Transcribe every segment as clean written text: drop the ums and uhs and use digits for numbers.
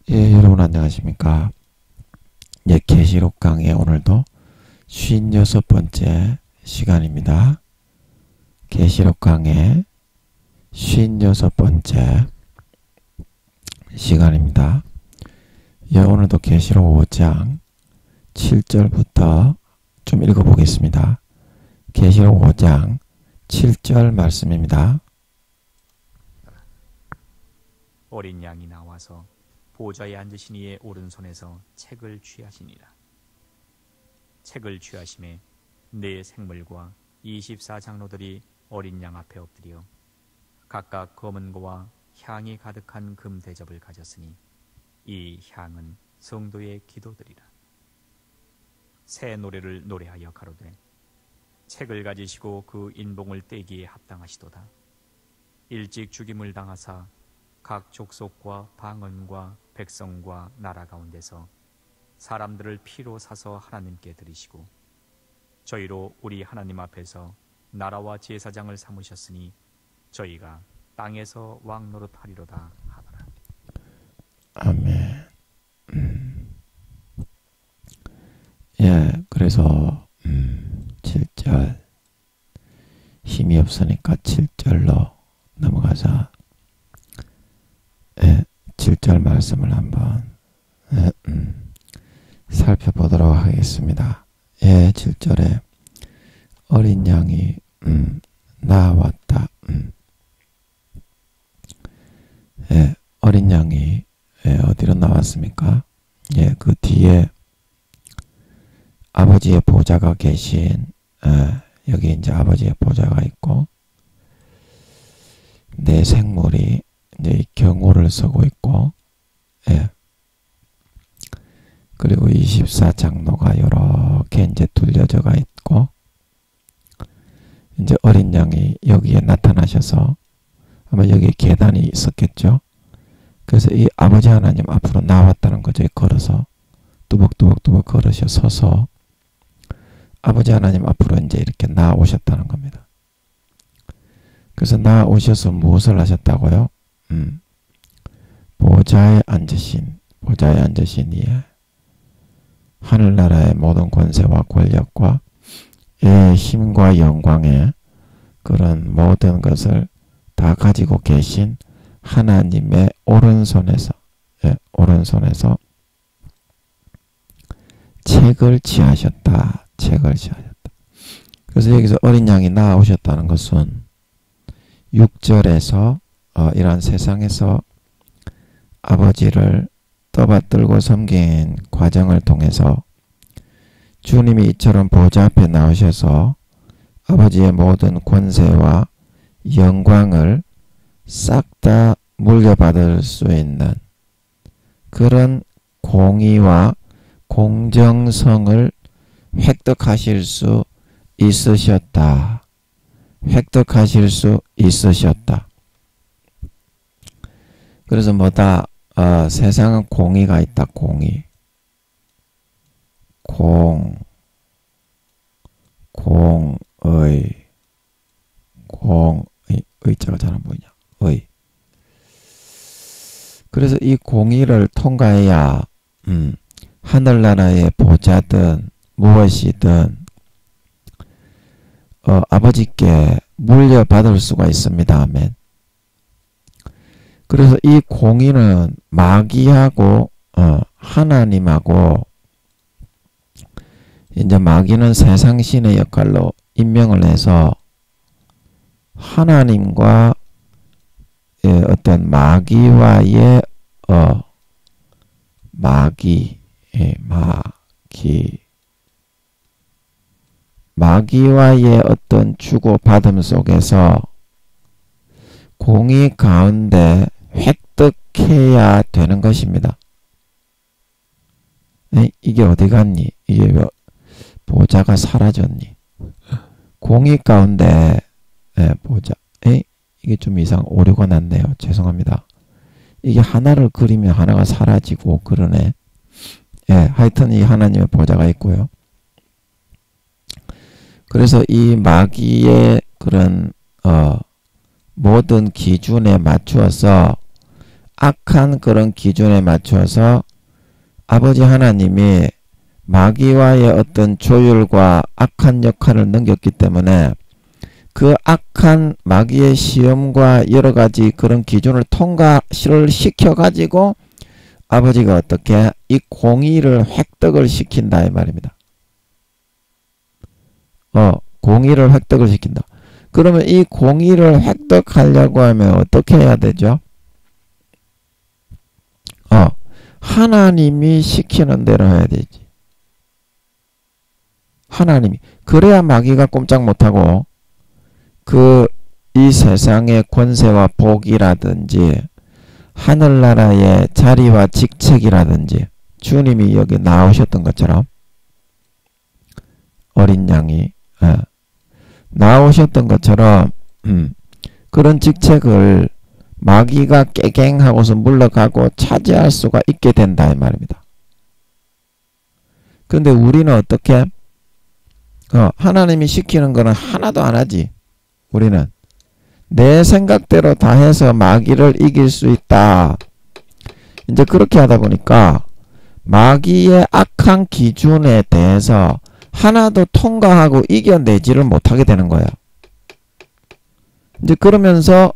예, 여러분 안녕하십니까? 예, 계시록 강의 오늘도 56번째 시간입니다. 계시록 강의 56번째 시간입니다. 예, 오늘도 계시록 5장 7절부터 좀 읽어보겠습니다. 계시록 5장 7절 말씀입니다. 어린 양이 나와서 보좌에 앉으신 이의 오른손에서 책을 취하시니라. 책을 취하심에 네 생물과 24장로들이 어린 양 앞에 엎드려 각각 검은 고와 향이 가득한 금 대접을 가졌으니 이 향은 성도의 기도들이라. 새 노래를 노래하여 가로되 책을 가지시고 그 인봉을 떼기에 합당하시도다. 일찍 죽임을 당하사 각 족속과 방언과 백성과 나라 가운데서 사람들을 피로 사서 하나님께 드리시고 저희로 우리 하나님 앞에서 나라와 제사장을 삼으셨으니 저희가 땅에서 왕 노릇하리로다 하더라. 아멘. 예, 그래서 7절 힘이 없으니까 7절로 넘어가서 7절 말씀을 한번 살펴보도록 하겠습니다. 예, 7절에 어린 양이 나왔다. 예, 어린 양이 어디로 나왔습니까? 예, 그 뒤에 아버지의 보좌가 계신 여기 이제 아버지의 보좌가 있고 내 생물이 이제 경호를 서고 있고, 예. 그리고 24장로가 이렇게 이제 둘려져가 있고, 이제 어린 양이 여기에 나타나셔서 아마 여기에 계단이 있었겠죠. 그래서 이 아버지 하나님 앞으로 나왔다는 거죠. 걸어서 뚜벅뚜벅뚜벅 걸으셔 서서 아버지 하나님 앞으로 이제 이렇게 나오셨다는 겁니다. 그래서 나오셔서 무엇을 하셨다고요? 보좌에 앉으신 이에 하늘나라의 모든 권세와 권력과 힘과 영광의 그런 모든 것을 다 가지고 계신 하나님의 오른손에서 책을 취하셨다. 그래서 여기서 어린 양이 나오셨다는 것은 6절에서 이러한 세상에서 아버지를 떠받들고 섬긴 과정을 통해서 주님이 이처럼 보좌 앞에 나오셔서 아버지의 모든 권세와 영광을 싹 다 물려받을 수 있는 그런 공의와 공정성을 획득하실 수 있으셨다. 그래서 뭐다? 세상은 공의가 있다. 공의. 의자가 잘 안 보이냐? 의. 그래서 이 공의를 통과해야 하늘나라의 보좌든 무엇이든 아버지께 물려받을 수가 있습니다. 아멘. 그래서 이 공의는 마귀하고 하나님하고 이제 마귀는 세상신의 역할로 임명을 해서 하나님과 어떤 마귀와의 마귀와의 어떤 주고받음 속에서 공의 가운데 획득해야 되는 것입니다. 이게 어디 갔니? 이게 왜 보좌가 사라졌니? 공의 가운데 보좌. 이게 좀 이상 오류가 났네요. 죄송합니다. 이게 하나를 그리면 하나가 사라지고 그러네. 예, 하여튼 이 하나님의 보좌가 있고요. 그래서 이 마귀의 그런 모든 기준에 맞추어서 악한 그런 기준에 맞춰서 아버지 하나님이 마귀와의 어떤 조율과 악한 역할을 넘겼기 때문에 그 악한 마귀의 시험과 여러 가지 그런 기준을 통과를 시켜가지고 아버지가 어떻게 이 공의를 획득을 시킨다 이 말입니다. 공의를 획득을 시킨다. 그러면 이 공의를 획득하려고 하면 어떻게 해야 되죠? 하나님이 시키는 대로 해야 되지. 하나님이. 그래야 마귀가 꼼짝 못하고 이 세상의 권세와 복이라든지 하늘나라의 자리와 직책이라든지 주님이 여기 나오셨던 것처럼 어린 양이 나오셨던 것처럼 그런 직책을 마귀가 깨갱하고서 물러가고 차지할 수가 있게 된다 이 말입니다. 그런데 우리는 어떻게 하나님이 시키는 거는 하나도 안 하지. 우리는 내 생각대로 다 해서 마귀를 이길 수 있다. 이제 그렇게 하다 보니까 마귀의 악한 기준에 대해서 하나도 통과하고 이겨내지를 못하게 되는 거예요. 이제 그러면서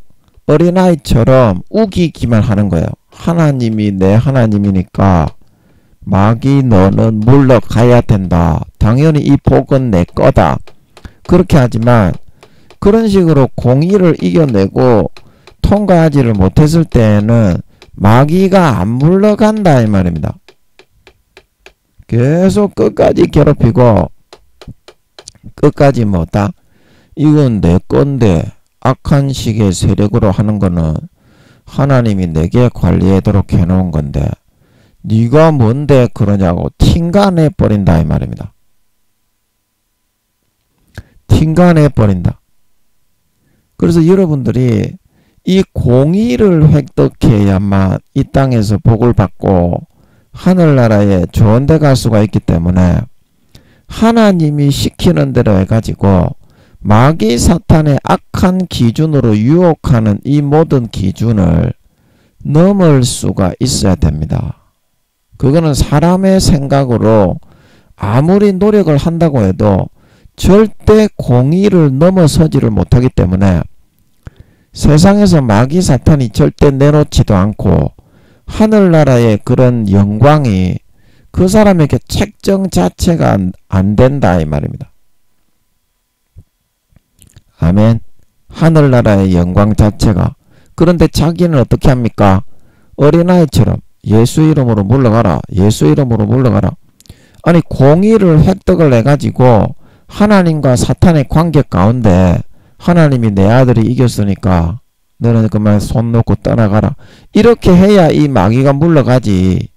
어린아이처럼 우기기만 하는 거예요. 하나님이 내 하나님이니까 마귀 너는 물러가야 된다. 당연히 이 복은 내 거다. 그렇게 하지만 그런 식으로 공의를 이겨내고 통과하지를 못했을 때에는 마귀가 안 물러간다 이 말입니다. 계속 끝까지 괴롭히고 끝까지 뭐다? 이건 내 건데 악한 식의 세력으로 하는 거는 하나님이 내게 관리하도록 해놓은 건데 네가 뭔데 그러냐고 팅가내버린다 이 말입니다. 팅가내버린다. 그래서 여러분들이 이 공의를 획득해야만 이 땅에서 복을 받고 하늘나라에 좋은 데 갈 수가 있기 때문에 하나님이 시키는 대로 해가지고 마귀 사탄의 악한 기준으로 유혹하는 이 모든 기준을 넘을 수가 있어야 됩니다. 그거는 사람의 생각으로 아무리 노력을 한다고 해도 절대 공의를 넘어서지를 못하기 때문에 세상에서 마귀 사탄이 절대 내놓지도 않고 하늘나라의 그런 영광이 그 사람에게 책정 자체가 안 된다 이 말입니다. 아멘. 하늘나라의 영광 자체가. 그런데 자기는 어떻게 합니까? 어린아이처럼 예수 이름으로 물러가라. 예수 이름으로 물러가라. 아니 공의를 획득을 해가지고 하나님과 사탄의 관계 가운데 하나님이 내 아들이 이겼으니까 너는 그만 손 놓고 떠나가라. 이렇게 해야 이 마귀가 물러가지.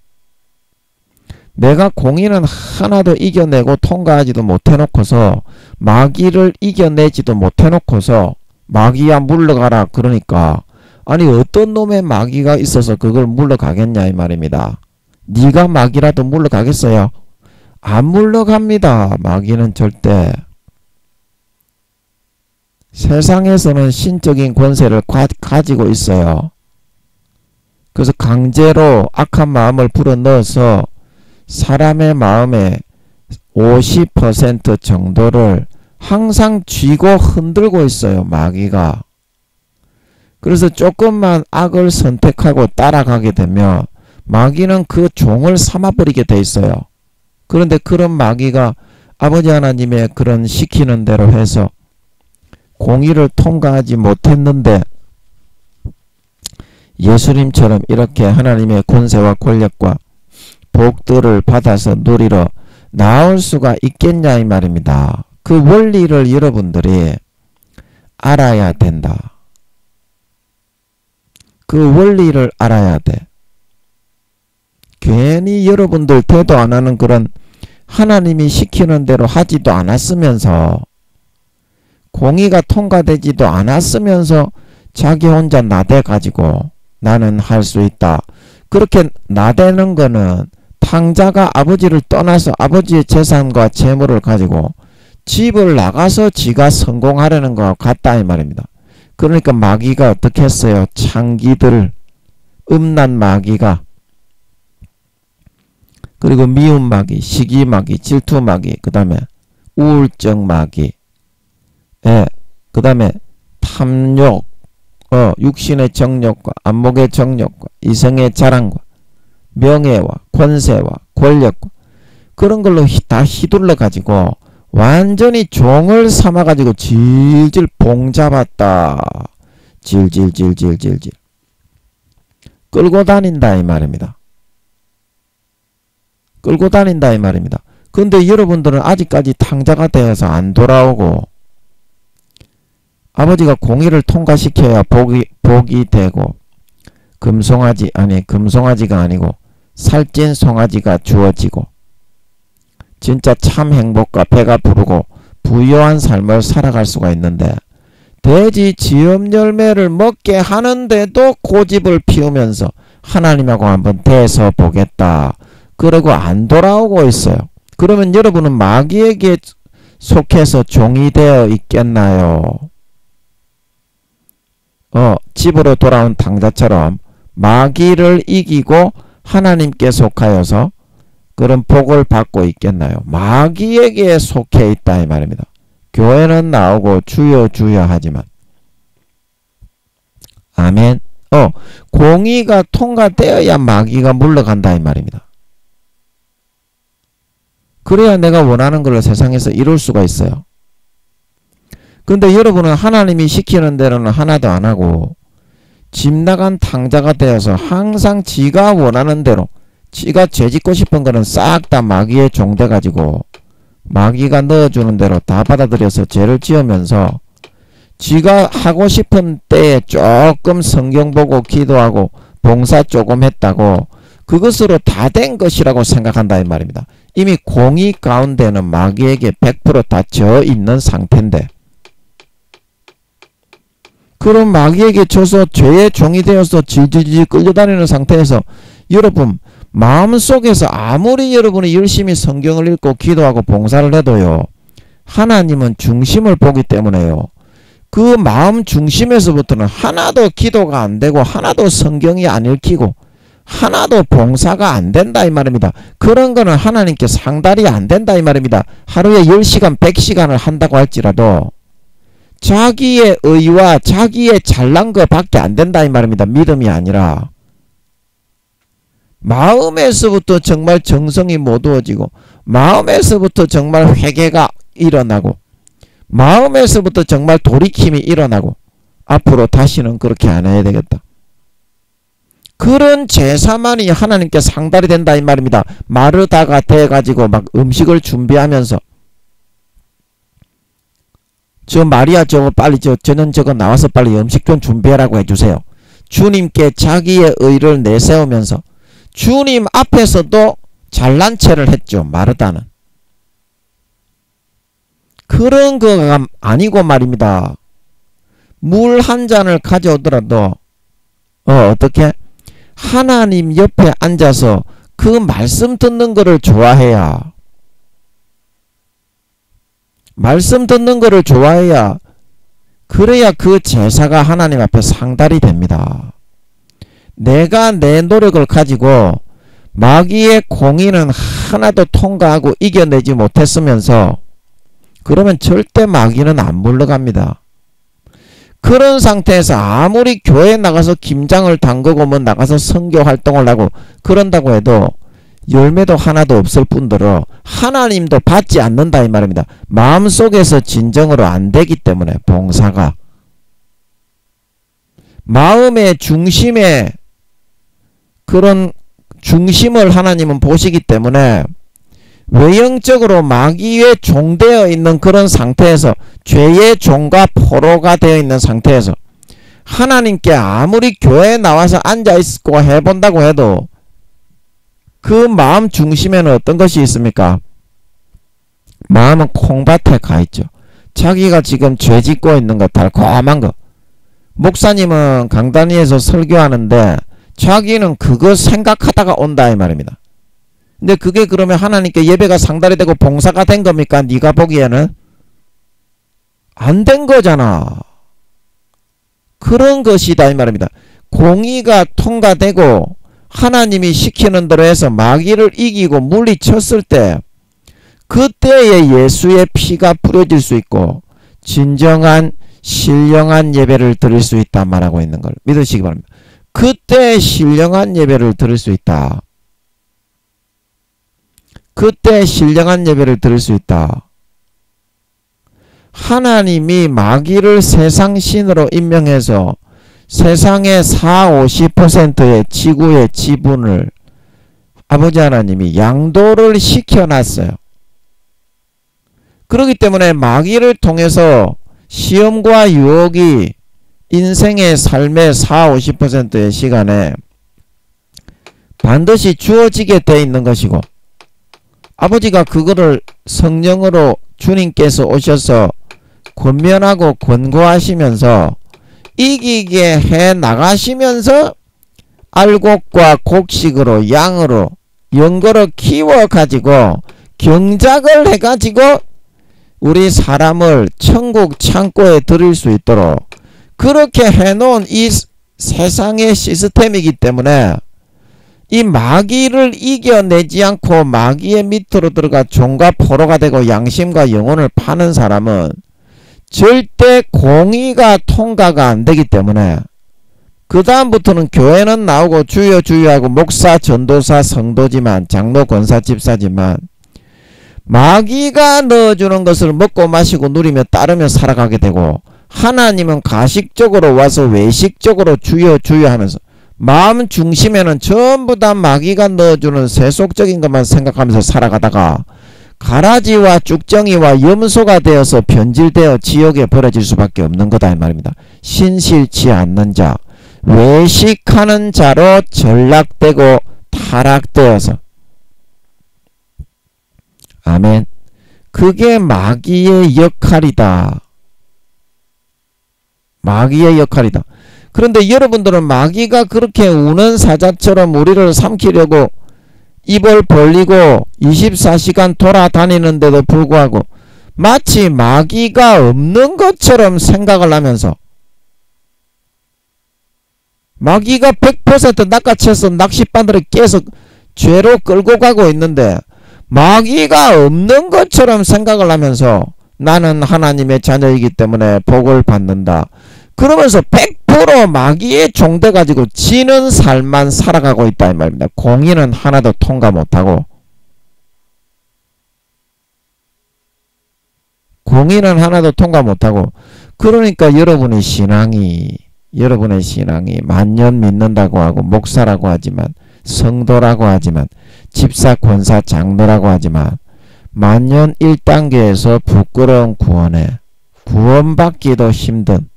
내가 공의는 하나도 이겨내고 통과하지도 못해놓고서 마귀를 이겨내지도 못해놓고서 마귀야 물러가라 그러니까 아니 어떤 놈의 마귀가 있어서 그걸 물러가겠냐 이 말입니다. 네가 마귀라도 물러가겠어요? 안 물러갑니다. 마귀는 절대. 세상에서는 신적인 권세를 가지고 있어요. 그래서 강제로 악한 마음을 불어넣어서 사람의 마음의 50% 정도를 항상 쥐고 흔들고 있어요. 마귀가. 그래서 조금만 악을 선택하고 따라가게 되면 마귀는 그 종을 삼아버리게 돼 있어요. 그런데 그런 마귀가 아버지 하나님의 그런 시키는 대로 해서 공의를 통과하지 못했는데 예수님처럼 이렇게 하나님의 권세와 권력과 복들을 받아서 누리러 나올 수가 있겠냐 이 말입니다. 그 원리를 여러분들이 알아야 된다. 그 원리를 알아야 돼. 괜히 여러분들 대도 안 하는 그런 하나님이 시키는 대로 하지도 않았으면서 공의가 통과되지도 않았으면서 자기 혼자 나대가지고 나는 할 수 있다. 그렇게 나대는 거는 탕자가 아버지를 떠나서 아버지의 재산과 재물을 가지고 집을 나가서 지가 성공하려는 것과 같다 이 말입니다. 그러니까 마귀가 어떻게 했어요? 창기들 음란 마귀가, 그리고 미움 마귀, 시기 마귀, 질투 마귀, 그 다음에 우울증 마귀, 예, 그 다음에 탐욕, 육신의 정욕과 안목의 정욕과 이성의 자랑과 명예와 권세와 권력과 그런 걸로 다 휘둘러 가지고 완전히 종을 삼아 가지고 질질 봉잡았다. 질질질질질질 끌고 다닌다 이 말입니다. 끌고 다닌다 이 말입니다. 근데 여러분들은 아직까지 탕자가 되어서 안 돌아오고, 아버지가 공의를 통과시켜야 복이 되고, 금송아지가 아니고 살찐 송아지가 주어지고, 진짜 참 행복과 배가 부르고 부유한 삶을 살아갈 수가 있는데, 돼지 지음 열매를 먹게 하는데도 고집을 피우면서 하나님하고 한번 대서 보겠다 그러고 안 돌아오고 있어요. 그러면 여러분은 마귀에게 속해서 종이 되어 있겠나요? 집으로 돌아온 탕자처럼 마귀를 이기고 하나님께 속하여서 그런 복을 받고 있겠나요? 마귀에게 속해 있다 이 말입니다. 교회는 나오고 주여 주여 하지만, 아멘. 공의가 통과되어야 마귀가 물러간다 이 말입니다. 그래야 내가 원하는 걸 세상에서 이룰 수가 있어요. 근데 여러분은 하나님이 시키는 대로는 하나도 안 하고 집 나간 탕자가 되어서 항상 지가 원하는 대로, 지가 죄짓고 싶은 거는 싹 다 마귀의 종돼 가지고 마귀가 넣어주는 대로 다 받아들여서 죄를 지으면서 지가 하고 싶은 때에 조금 성경 보고 기도하고 봉사 조금 했다고 그것으로 다 된 것이라고 생각한다 이 말입니다. 이미 공의 가운데는 마귀에게 100% 다 져 있는 상태인데, 그럼 마귀에게 져서 죄의 종이 되어서 질질질 끌려다니는 상태에서 여러분 마음속에서 아무리 여러분이 열심히 성경을 읽고 기도하고 봉사를 해도요, 하나님은 중심을 보기 때문에요, 그 마음 중심에서부터는 하나도 기도가 안 되고 하나도 성경이 안 읽히고 하나도 봉사가 안 된다 이 말입니다. 그런 거는 하나님께 상달이 안 된다 이 말입니다. 하루에 10시간 100시간을 한다고 할지라도 자기의 의와 자기의 잘난 것밖에 안 된다 이 말입니다. 믿음이 아니라 마음에서부터 정말 정성이 모두어지고, 마음에서부터 정말 회개가 일어나고, 마음에서부터 정말 돌이킴이 일어나고, 앞으로 다시는 그렇게 안 해야 되겠다, 그런 제사만이 하나님께 상달이 된다 이 말입니다. 마르다가 돼가지고 막 음식을 준비하면서 저 마리아 저거 빨리 저는 저거 나와서 빨리 음식 좀 준비하라고 해주세요. 주님께 자기의 의를 내세우면서 주님 앞에서도 잘난 체를 했죠. 마르다는. 그런 거가 아니고 말입니다. 물 한 잔을 가져오더라도 어떻게? 하나님 옆에 앉아서 그 말씀 듣는 거를 좋아해야, 말씀 듣는 거를 좋아해야, 그래야 그 제사가 하나님 앞에 상달이 됩니다. 내가 내 노력을 가지고 마귀의 공의는 하나도 통과하고 이겨내지 못했으면서 그러면 절대 마귀는 안 물러갑니다. 그런 상태에서 아무리 교회에 나가서 김장을 담그고 뭐 나가서 선교 활동을 하고 그런다고 해도 열매도 하나도 없을 뿐더러 하나님도 받지 않는다 이 말입니다. 마음속에서 진정으로 안 되기 때문에, 봉사가 마음의 중심에 그런 중심을 하나님은 보시기 때문에 외형적으로 마귀에 종되어 있는 그런 상태에서, 죄의 종과 포로가 되어 있는 상태에서 하나님께 아무리 교회에 나와서 앉아있고 해본다고 해도 그 마음 중심에는 어떤 것이 있습니까? 마음은 콩밭에 가있죠. 자기가 지금 죄 짓고 있는 거, 달콤한 거. 목사님은 강단위에서 설교하는데 자기는 그거 생각하다가 온다 이 말입니다. 근데 그게 그러면 하나님께 예배가 상달이 되고 봉사가 된 겁니까? 네가 보기에는 안 된 거잖아. 그런 것이다 이 말입니다. 공의가 통과되고 하나님이 시키는 대로 해서 마귀를 이기고 물리쳤을 때 그때에 예수의 피가 뿌려질 수 있고 진정한 신령한 예배를 드릴 수 있다 말하고 있는 걸 믿으시기 바랍니다. 그때 신령한 예배를 드릴 수 있다. 그때 신령한 예배를 드릴 수 있다. 하나님이 마귀를 세상 신으로 임명해서 세상의 40~50%의 지구의 지분을 아버지 하나님이 양도를 시켜놨어요. 그렇기 때문에 마귀를 통해서 시험과 유혹이 인생의 삶의 40~50%의 시간에 반드시 주어지게 돼 있는 것이고 아버지가 그거를 성령으로 주님께서 오셔서 권면하고 권고하시면서 이기게 해 나가시면서 알곡과 곡식으로 양으로 연고로 키워가지고 경작을 해가지고 우리 사람을 천국 창고에 들일 수 있도록 그렇게 해놓은 이 세상의 시스템이기 때문에 이 마귀를 이겨내지 않고 마귀의 밑으로 들어가 종과 포로가 되고 양심과 영혼을 파는 사람은 절대 공의가 통과가 안 되기 때문에 그 다음부터는 교회는 나오고 주여 주여하고 목사 전도사 성도지만 장로 권사 집사지만 마귀가 넣어주는 것을 먹고 마시고 누리며 따르며 살아가게 되고 하나님은 가식적으로 와서 외식적으로 주여 주여 하면서 마음 중심에는 전부 다 마귀가 넣어주는 세속적인 것만 생각하면서 살아가다가 가라지와 쭉정이와 염소가 되어서 변질되어 지옥에 버려질 수밖에 없는 거다 이 말입니다. 신실치 않는 자, 외식하는 자로 전락되고 타락되어서 아멘. 그게 마귀의 역할이다. 마귀의 역할이다. 그런데 여러분들은 마귀가 그렇게 우는 사자처럼 우리를 삼키려고 입을 벌리고 24시간 돌아다니는데도 불구하고 마치 마귀가 없는 것처럼 생각을 하면서 마귀가 100% 낚아채서 낚싯바늘을 깨서 죄로 끌고 가고 있는데 마귀가 없는 것처럼 생각을 하면서 나는 하나님의 자녀이기 때문에 복을 받는다. 그러면서 100% 마귀의 종돼 가지고 지는 삶만 살아가고 있다 이 말입니다. 공의는 하나도 통과 못하고 공의는 하나도 통과 못하고 그러니까 여러분의 신앙이 만년 믿는다고 하고 목사라고 하지만 성도라고 하지만 집사 권사 장로라고 하지만 만년 1단계에서 부끄러운 구원에 구원받기도 힘든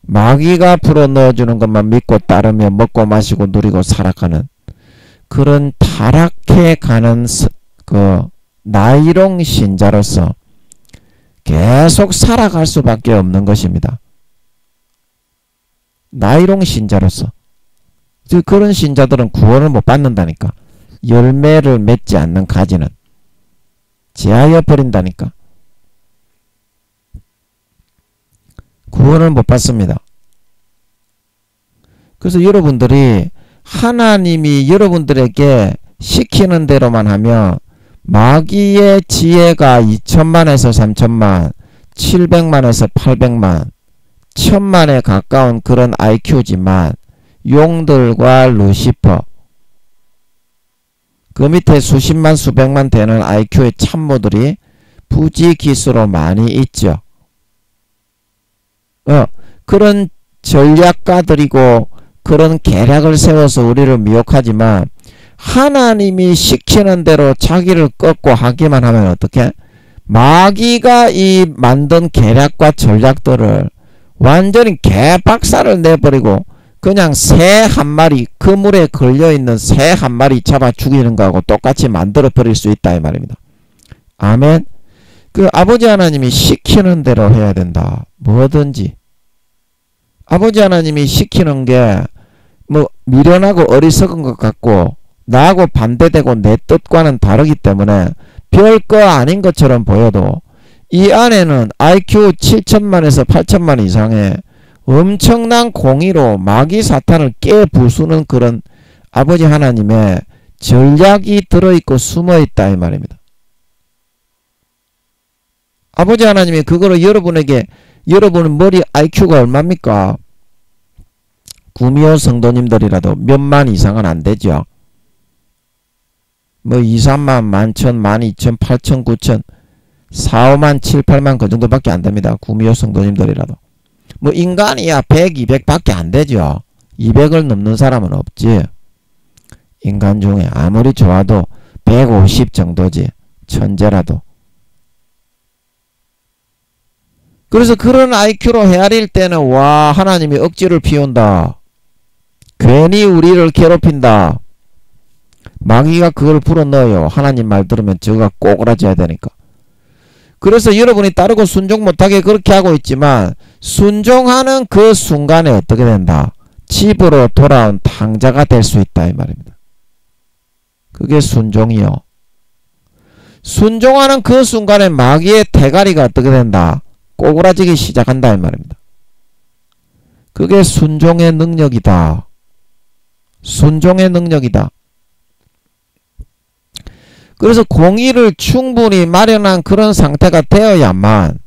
마귀가 불어넣어주는 것만 믿고 따르며 먹고 마시고 누리고 살아가는 그런 타락해가는 그 나이롱 신자로서 계속 살아갈 수밖에 없는 것입니다. 나이롱 신자로서 그런 신자들은 구원을 못 받는다니까. 열매를 맺지 않는 가지는 제하여 버린다니까. 구원을 못 받습니다. 그래서 여러분들이 하나님이 여러분들에게 시키는 대로만 하면 마귀의 지혜가 2천만에서 3천만, 700만에서 800만, 1000만에 가까운 그런 IQ지만 용들과 루시퍼 그 밑에 수십만 수백만 되는 IQ의 참모들이 부지기수로 많이 있죠. 그런 전략가들이고 그런 계략을 세워서 우리를 미혹하지만 하나님이 시키는 대로 자기를 꺾고 하기만 하면 어떻게? 마귀가 이 만든 계략과 전략들을 완전히 개박살을 내버리고 그냥 새 한 마리, 그물에 걸려있는 새 한 마리 잡아 죽이는 거하고 똑같이 만들어 버릴 수 있다 이 말입니다. 아멘. 그 아버지 하나님이 시키는 대로 해야 된다. 뭐든지. 아버지 하나님이 시키는 게 뭐 미련하고 어리석은 것 같고 나하고 반대되고 내 뜻과는 다르기 때문에 별거 아닌 것처럼 보여도 이 안에는 IQ 7천만에서 8천만 이상의 엄청난 공의로 마귀 사탄을 깨부수는 그런 아버지 하나님의 전략이 들어있고 숨어있다 이 말입니다. 아버지 하나님이 그거를 여러분에게, 여러분 머리 IQ가 얼마입니까? 구미호 성도님들이라도 몇만 이상은 안 되죠. 뭐 2, 3만, 11,000, 12,000, 8,000, 9,000, 4, 5만, 7, 8만 그 정도밖에 안 됩니다. 구미호 성도님들이라도. 뭐 인간이야 100, 200밖에 안 되죠. 200을 넘는 사람은 없지. 인간 중에 아무리 좋아도 150 정도지. 천재라도. 그래서 그런 IQ로 헤아릴 때는 와, 하나님이 억지를 피운다. 괜히 우리를 괴롭힌다. 마귀가 그걸 불어넣어요. 하나님 말 들으면 저가 꼬그라져야 되니까. 그래서 여러분이 따르고 순종 못하게 그렇게 하고 있지만 순종하는 그 순간에 어떻게 된다? 집으로 돌아온 탕자가 될 수 있다 이 말입니다. 그게 순종이요. 순종하는 그 순간에 마귀의 대가리가 어떻게 된다? 꼬그라지기 시작한다 이 말입니다. 그게 순종의 능력이다. 순종의 능력이다. 그래서 공의를 충분히 마련한 그런 상태가 되어야만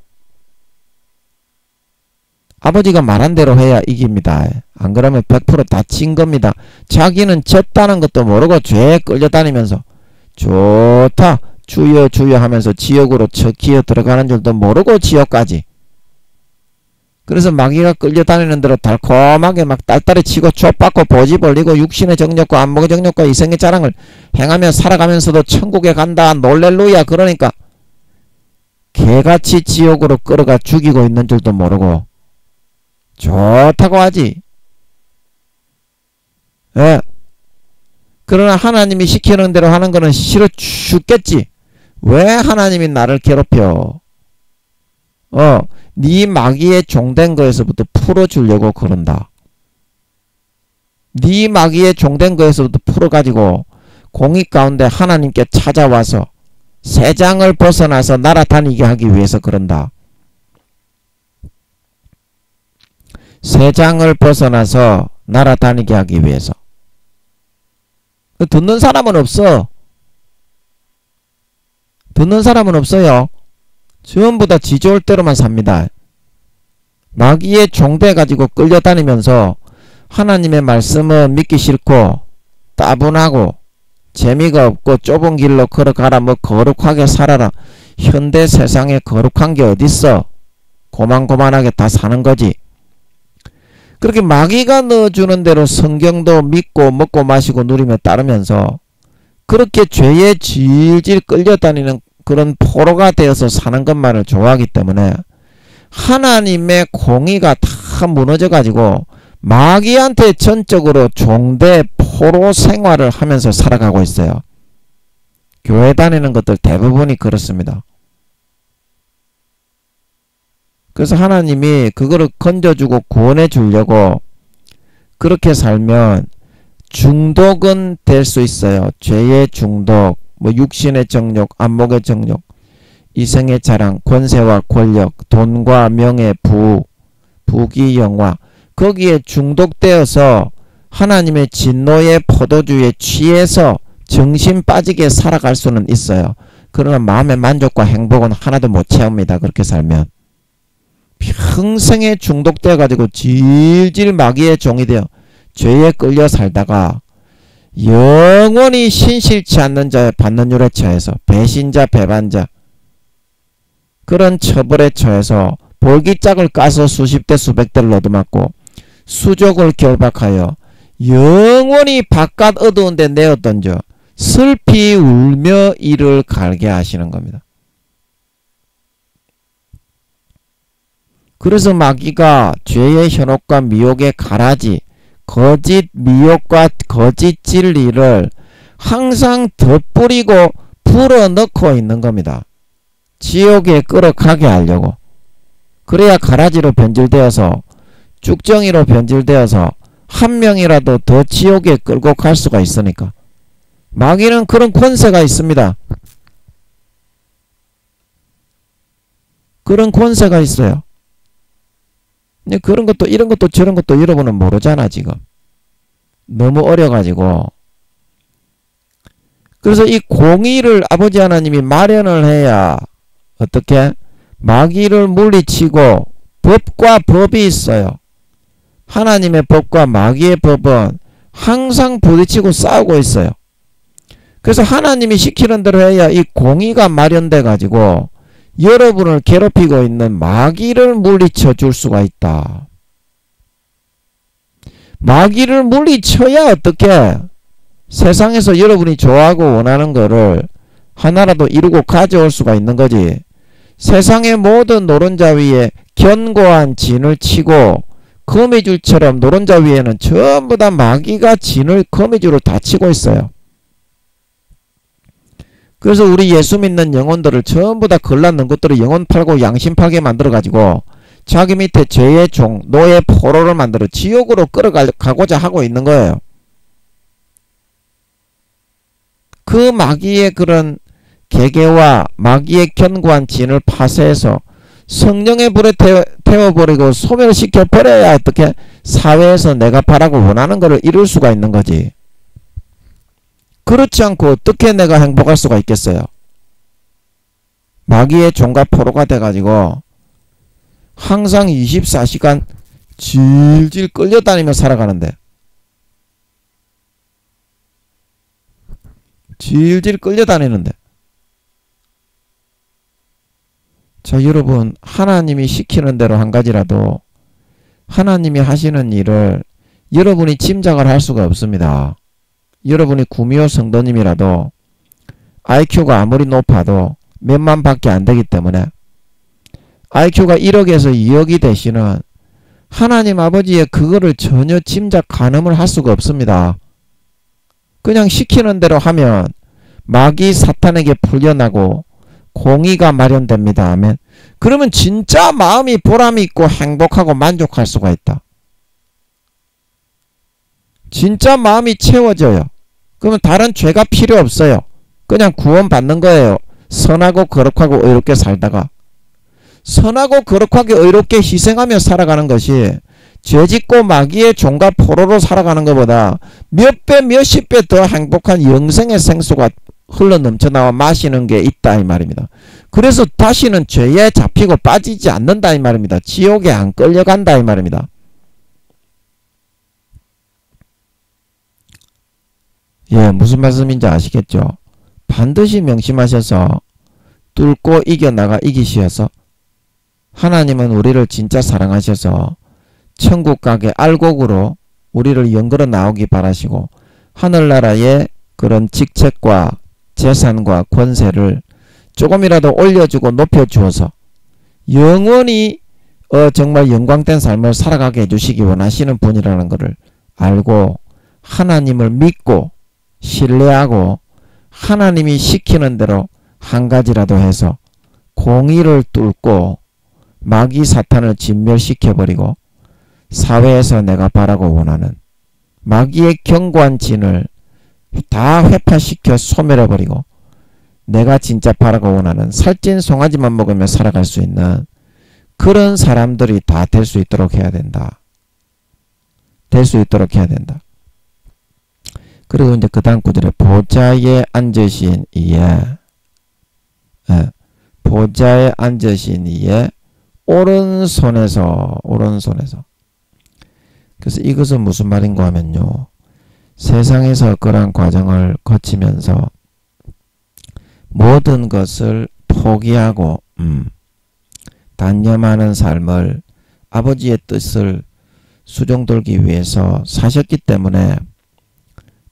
아버지가 말한 대로 해야 이깁니다. 안 그러면 100% 다 진 겁니다. 자기는 졌다는 것도 모르고 죄에 끌려다니면서 좋다 주여 주여 하면서 지옥으로 척기어 들어가는 줄도 모르고 지옥까지. 그래서 마귀가 끌려다니는 대로 달콤하게 막 딸딸이 치고 촉받고 보지 벌리고 육신의 정욕과 안목의 정욕과 이생의 자랑을 행하며 살아가면서도 천국에 간다 놀렐루야. 그러니까 개같이 지옥으로 끌어가 죽이고 있는 줄도 모르고 좋다고 하지. 예. 그러나 하나님이 시키는 대로 하는 거는 싫어 죽겠지. 왜 하나님이 나를 괴롭혀? 네 마귀의 종된 거에서부터 풀어주려고 그런다. 네 마귀의 종된 거에서부터 풀어가지고 공의 가운데 하나님께 찾아와서 세장을 벗어나서 날아다니게 하기 위해서 그런다. 세장을 벗어나서 날아다니게 하기 위해서. 듣는 사람은 없어. 듣는 사람은 없어요. 전부 다 지 좋을 대로만 삽니다. 마귀의 종돼 가지고 끌려다니면서 하나님의 말씀은 믿기 싫고 따분하고 재미가 없고 좁은 길로 걸어가라 뭐 거룩하게 살아라. 현대 세상에 거룩한 게 어딨어. 고만고만하게 다 사는 거지. 그렇게 마귀가 넣어주는 대로 성경도 믿고 먹고 마시고 누리며 따르면서 그렇게 죄에 질질 끌려다니는 그런 포로가 되어서 사는 것만을 좋아하기 때문에 하나님의 공의가 다 무너져 가지고 마귀한테 전적으로 종대 포로 생활을 하면서 살아가고 있어요. 교회 다니는 것들 대부분이 그렇습니다. 그래서 하나님이 그거를 건져주고 구원해 주려고 그렇게 살면 중독은 될 수 있어요. 죄의 중독, 뭐 육신의 정욕, 안목의 정욕, 이생의 자랑, 권세와 권력, 돈과 명예, 부귀, 영화, 거기에 중독되어서 하나님의 진노의 포도주에 취해서 정신 빠지게 살아갈 수는 있어요. 그러나 마음의 만족과 행복은 하나도 못 채웁니다. 그렇게 살면. 평생에 중독되어 가지고 질질 마귀의 종이 되어 죄에 끌려 살다가 영원히 신실치 않는 자의 받는 율에 처해서 배신자 배반자 그런 처벌에 처해서 볼기짝을 까서 수십 대 수백 대를 얻어맞고 수족을 결박하여 영원히 바깥 어두운 데 내어 던져 슬피 울며 이를 갈게 하시는 겁니다. 그래서 마귀가 죄의 현혹과 미혹의 가라지, 거짓 미혹과 거짓 진리를 항상 덧뿌리고 불어넣고 있는 겁니다. 지옥에 끌어가게 하려고. 그래야 가라지로 변질되어서 쭉정이로 변질되어서 한 명이라도 더 지옥에 끌고 갈 수가 있으니까. 마귀는 그런 권세가 있습니다. 그런 권세가 있어요. 근데 그런 것도 이런 것도 저런 것도 여러분은 모르잖아 지금. 너무 어려가지고. 그래서 이 공의를 아버지 하나님이 마련을 해야 어떻게 마귀를 물리치고 법과 법이 있어요. 하나님의 법과 마귀의 법은 항상 부딪히고 싸우고 있어요. 그래서 하나님이 시키는 대로 해야 이 공의가 마련돼 가지고 여러분을 괴롭히고 있는 마귀를 물리쳐 줄 수가 있다. 마귀를 물리쳐야 어떻게 세상에서 여러분이 좋아하고 원하는 거를 하나라도 이루고 가져올 수가 있는 거지. 세상의 모든 노른자 위에 견고한 진을 치고 거미줄처럼 노른자 위에는 전부 다 마귀가 진을 거미줄을 다 치고 있어요. 그래서 우리 예수 믿는 영혼들을 전부 다 걸러놓은 것들을 영혼 팔고 양심 팔게 만들어 가지고 자기 밑에 죄의 종, 노예 포로를 만들어 지옥으로 끌어가고자 하고 있는 거예요. 그 마귀의 그런 계계와 마귀의 견고한 진을 파쇄해서 성령의 불에 태워버리고 소멸시켜버려야 어떻게 사회에서 내가 바라고 원하는 것을 이룰 수가 있는 거지. 그렇지 않고 어떻게 내가 행복할 수가 있겠어요. 마귀의 종과 포로가 돼가지고 항상 24시간 질질 끌려다니며 살아가는데, 질질 끌려다니는데, 자 여러분, 하나님이 시키는 대로 한 가지라도 하나님이 하시는 일을 여러분이 짐작을 할 수가 없습니다. 여러분이 구미호 성도님이라도 IQ가 아무리 높아도 몇만 밖에 안 되기 때문에 IQ가 1억에서 2억이 되시는 하나님 아버지의 그거를 전혀 짐작 가늠을 할 수가 없습니다. 그냥 시키는 대로 하면 마귀 사탄에게 풀려나고 공의가 마련됩니다. 아멘. 그러면 진짜 마음이 보람이 있고 행복하고 만족할 수가 있다. 진짜 마음이 채워져요. 그러면 다른 죄가 필요 없어요. 그냥 구원받는 거예요. 선하고 거룩하고 의롭게 살다가. 선하고 거룩하게 의롭게 희생하며 살아가는 것이 죄짓고 마귀의 종과 포로로 살아가는 것보다 몇 배 몇십 배 더 행복한 영생의 생수가 흘러넘쳐나와 마시는 게 있다 이 말입니다. 그래서 다시는 죄에 잡히고 빠지지 않는다 이 말입니다. 지옥에 안 끌려간다 이 말입니다. 예, 무슨 말씀인지 아시겠죠? 반드시 명심하셔서 뚫고 이겨나가 이기시어서 하나님은 우리를 진짜 사랑하셔서 천국 가게 알곡으로 우리를 연걸어 나오기 바라시고 하늘나라의 그런 직책과 재산과 권세를 조금이라도 올려주고 높여주어서 영원히 정말 영광된 삶을 살아가게 해주시기 원하시는 분이라는 것을 알고 하나님을 믿고 신뢰하고 하나님이 시키는 대로 한 가지라도 해서 공의를 뚫고 마귀 사탄을 진멸시켜버리고 사회에서 내가 바라고 원하는 마귀의 견고한 진을 다 회파시켜 소멸해버리고 내가 진짜 바라고 원하는 살찐 송아지만 먹으며 살아갈 수 있는 그런 사람들이 다 될 수 있도록 해야 된다. 될 수 있도록 해야 된다. 그리고 이제 그 다음 구절에 보좌에 앉으신 이에 보좌에 앉으신 이에 오른손에서 그래서 이것은 무슨 말인가 하면요. 세상에서 그러한 과정을 거치면서 모든 것을 포기하고 단념하는 삶을 아버지의 뜻을 수종돌기 위해서 사셨기 때문에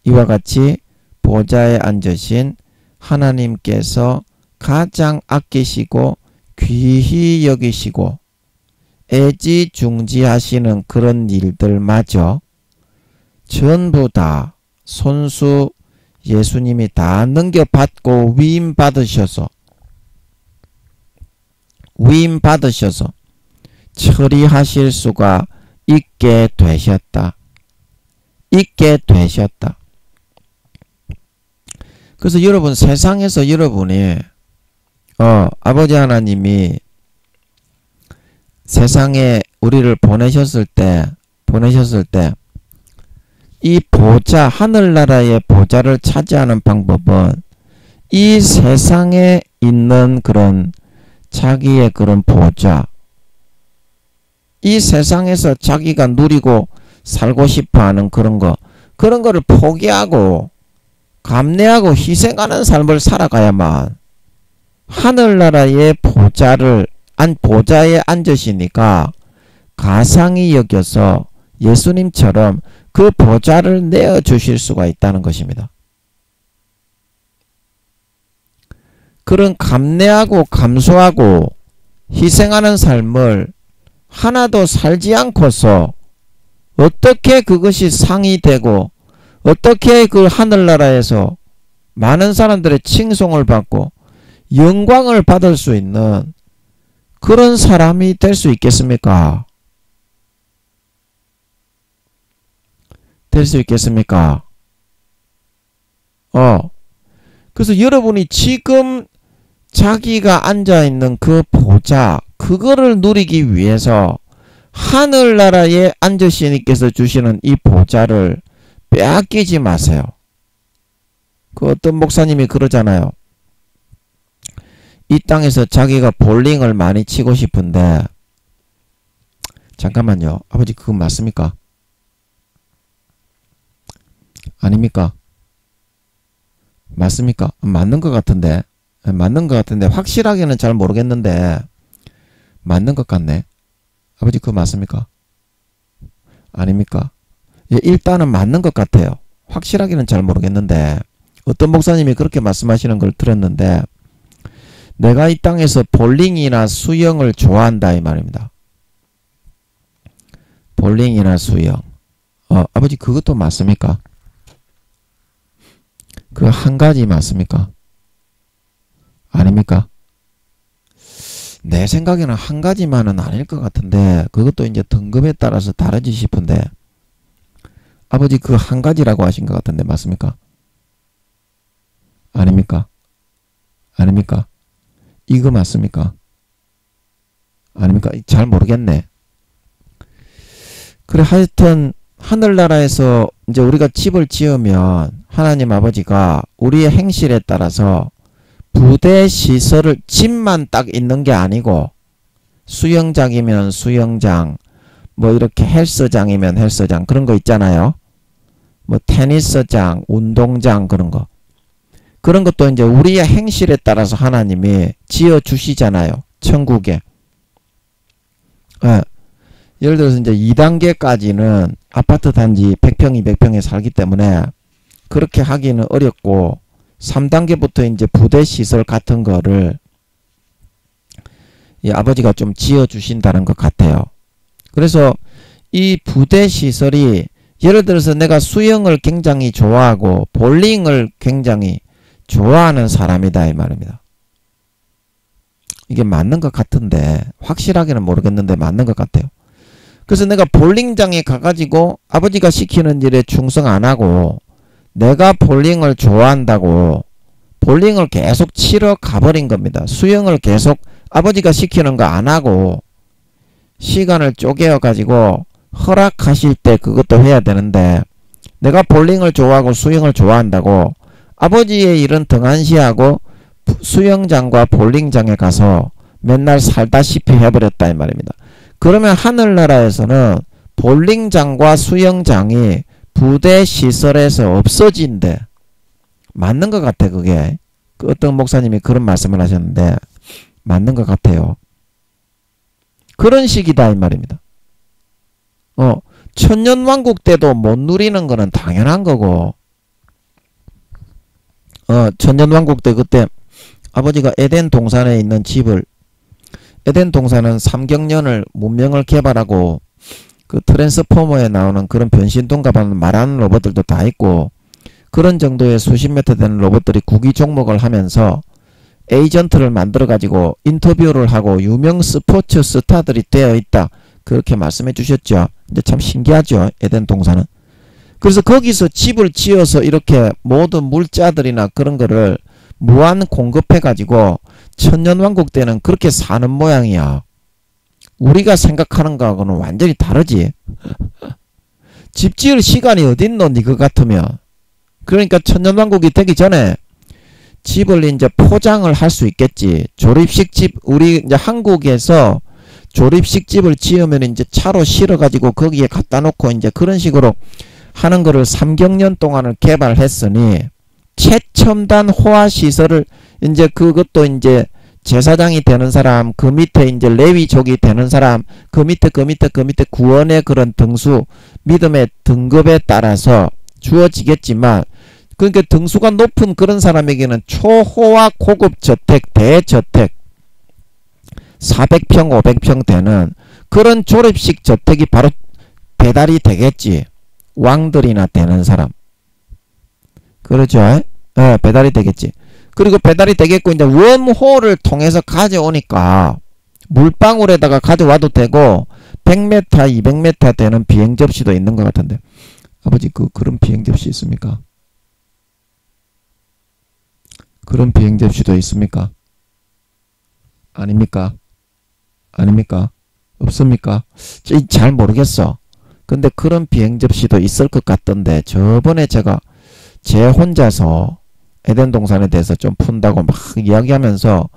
이와 같이 보좌에 앉으신 하나님께서 가장 아끼시고 귀히 여기시고 애지중지하시는 그런 일들마저 전부 다 손수 예수님이 다 넘겨받고 위임받으셔서 처리하실 수가 있게 되셨다. 그래서 여러분 세상에서 여러분이 아버지 하나님이 세상에 우리를 보내셨을 때 이 보좌, 하늘나라의 보좌를 차지하는 방법은 이 세상에 있는 그런 자기의 그런 보좌, 이 세상에서 자기가 누리고 살고 싶어하는 그런 거를 포기하고 감내하고 희생하는 삶을 살아가야만 하늘나라의 보좌에 앉으시니까 가상히 여겨서 예수님처럼 그 보좌를 내어주실 수가 있다는 것입니다. 그런 감내하고 감수하고 희생하는 삶을 하나도 살지 않고서 어떻게 그것이 상이 되고 어떻게 그 하늘나라에서 많은 사람들의 칭송을 받고 영광을 받을 수 있는 그런 사람이 될 수 있겠습니까? 될 수 있겠습니까? 그래서 여러분이 지금 자기가 앉아있는 그 보좌, 그거를 누리기 위해서 하늘나라에 앉으시니께서 주시는 이 보좌를 빼앗기지 마세요. 그 어떤 목사님이 그러잖아요. 이 땅에서 자기가 볼링을 많이 치고 싶은데, 잠깐만요. 아버지 그거 맞습니까? 아닙니까? 맞습니까? 맞는 것 같은데 확실하게는 잘 모르겠는데 맞는 것 같네. 아버지 그거 맞습니까? 아닙니까? 예, 일단은 맞는 것 같아요. 확실하게는 잘 모르겠는데 어떤 목사님이 그렇게 말씀하시는 걸 들었는데, 내가 이 땅에서 볼링이나 수영을 좋아한다 이 말입니다. 볼링이나 수영. 아버지 그것도 맞습니까? 그 한 가지 맞습니까? 아닙니까? 내 생각에는 한 가지만은 아닐 것 같은데 그것도 이제 등급에 따라서 다르지 싶은데, 아버지 그 한 가지라고 하신 것 같은데 맞습니까? 아닙니까? 아닙니까? 이거 맞습니까? 아닙니까? 잘 모르겠네. 그래 하여튼 하늘나라에서 이제 우리가 집을 지으면 하나님 아버지가 우리의 행실에 따라서 부대 시설을, 집만 딱 있는 게 아니고 수영장이면 수영장, 뭐 이렇게 헬스장이면 헬스장, 그런 거 있잖아요. 뭐 테니스장, 운동장, 그런 것도 이제 우리의 행실에 따라서 하나님이 지어 주시잖아요. 천국에. 예를 들어서 이제 2단계까지는 아파트 단지 100평, 200평에 살기 때문에 그렇게 하기는 어렵고 3단계부터 이제 부대 시설 같은 거를 이 아버지가 좀 지어 주신다는 것 같아요. 그래서 이 부대 시설이 예를 들어서 내가 수영을 굉장히 좋아하고 볼링을 굉장히 좋아하는 사람이다 이 말입니다. 이게 맞는 것 같은데 확실하게는 모르겠는데 맞는 것 같아요. 그래서 내가 볼링장에 가가지고 아버지가 시키는 일에 충성 안 하고 내가 볼링을 좋아한다고 볼링을 계속 치러 가버린 겁니다. 수영을 계속 아버지가 시키는 거 안 하고 시간을 쪼개어 가지고 허락하실 때 그것도 해야 되는데, 내가 볼링을 좋아하고 수영을 좋아한다고 아버지의 일은 등한시하고 수영장과 볼링장에 가서 맨날 살다시피 해버렸다 이 말입니다. 그러면 하늘나라에서는 볼링장과 수영장이 부대 시설에서 없어진대. 맞는 것 같아 그게. 그 어떤 목사님이 그런 말씀을 하셨는데 맞는 것 같아요. 그런 식이다 이 말입니다. 천년왕국 때도 못 누리는 거는 당연한 거고, 천년왕국 때 그때 아버지가 에덴 동산에 있는 집을, 에덴 동산은 삼경련을 문명을 개발하고 그 트랜스포머에 나오는 그런 변신동갑하는 말하는 로봇들도 다 있고 그런 정도의 수십 미터 되는 로봇들이 국위 종목을 하면서 에이전트를 만들어 가지고 인터뷰를 하고 유명 스포츠 스타들이 되어 있다, 그렇게 말씀해 주셨죠. 근데 참 신기하죠, 에덴 동산은. 그래서 거기서 집을 지어서 이렇게 모든 물자들이나 그런 거를 무한 공급해 가지고 천년왕국 때는 그렇게 사는 모양이야. 우리가 생각하는 거하고는 완전히 다르지. 집 지을 시간이 어딨노 니그 같으면. 그러니까 천년왕국이 되기 전에 집을 이제 포장을 할 수 있겠지. 조립식 집, 우리 이제 한국에서 조립식 집을 지으면 이제 차로 실어가지고 거기에 갖다 놓고 이제 그런 식으로 하는 거를 3경년 동안을 개발했으니 최첨단 호화시설을 이제 그것도 이제 제사장이 되는 사람, 그 밑에 이제 레위족이 되는 사람, 그 밑에 구원의 그런 등수, 믿음의 등급에 따라서 주어지겠지만, 그러니까 등수가 높은 그런 사람에게는 초호화 고급 저택, 대저택, 400평, 500평 되는 그런 조립식 저택이 바로 배달이 되겠지. 왕들이나 되는 사람. 그렇죠? 예, 배달이 되겠지. 그리고 배달이 되겠고, 이제 웜홀을 통해서 가져오니까 물방울에다가 가져와도 되고 100m, 200m 되는 비행 접시도 있는 것 같은데, 아버지 그런 비행 접시 있습니까? 그런 비행 접시도 있습니까? 아닙니까? 아닙니까? 없습니까? 잘 모르겠어. 근데 그런 비행 접시도 있을 것 같던데, 저번에 제가 제 혼자서 에덴 동산에 대해서 좀 푼다고 막 이야기하면서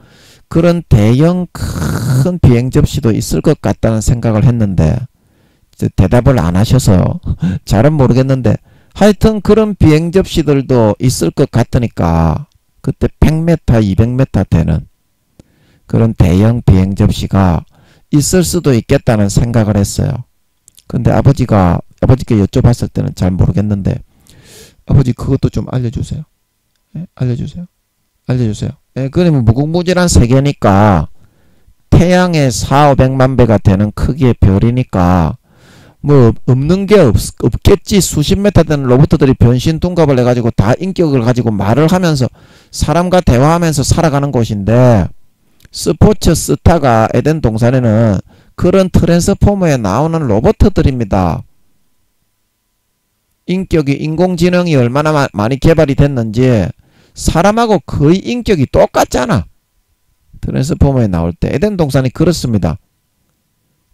그런 대형 큰 비행 접시도 있을 것 같다는 생각을 했는데 대답을 안 하셔서 잘은 모르겠는데, 하여튼 그런 비행 접시들도 있을 것 같으니까 그때 100m, 200m 되는 그런 대형 비행 접시가 있을 수도 있겠다는 생각을 했어요. 근데 아버지께 여쭤봤을 때는 잘 모르겠는데, 아버지 그것도 좀 알려주세요. 예? 알려주세요. 예, 그러면 무궁무진한 세계니까 태양의 4, 500만 배가 되는 크기의 별이니까 뭐 없는 게 없겠지. 수십 메타 되는 로봇들이 변신 둔갑을 해가지고 다 인격을 가지고 말을 하면서 사람과 대화하면서 살아가는 곳인데, 스포츠 스타가 에덴 동산에는 그런 트랜스포머에 나오는 로봇들입니다. 인격이, 인공지능이 얼마나 많이 개발이 됐는지 사람하고 거의 인격이 똑같잖아. 트랜스포머에 나올 때 에덴 동산이 그렇습니다.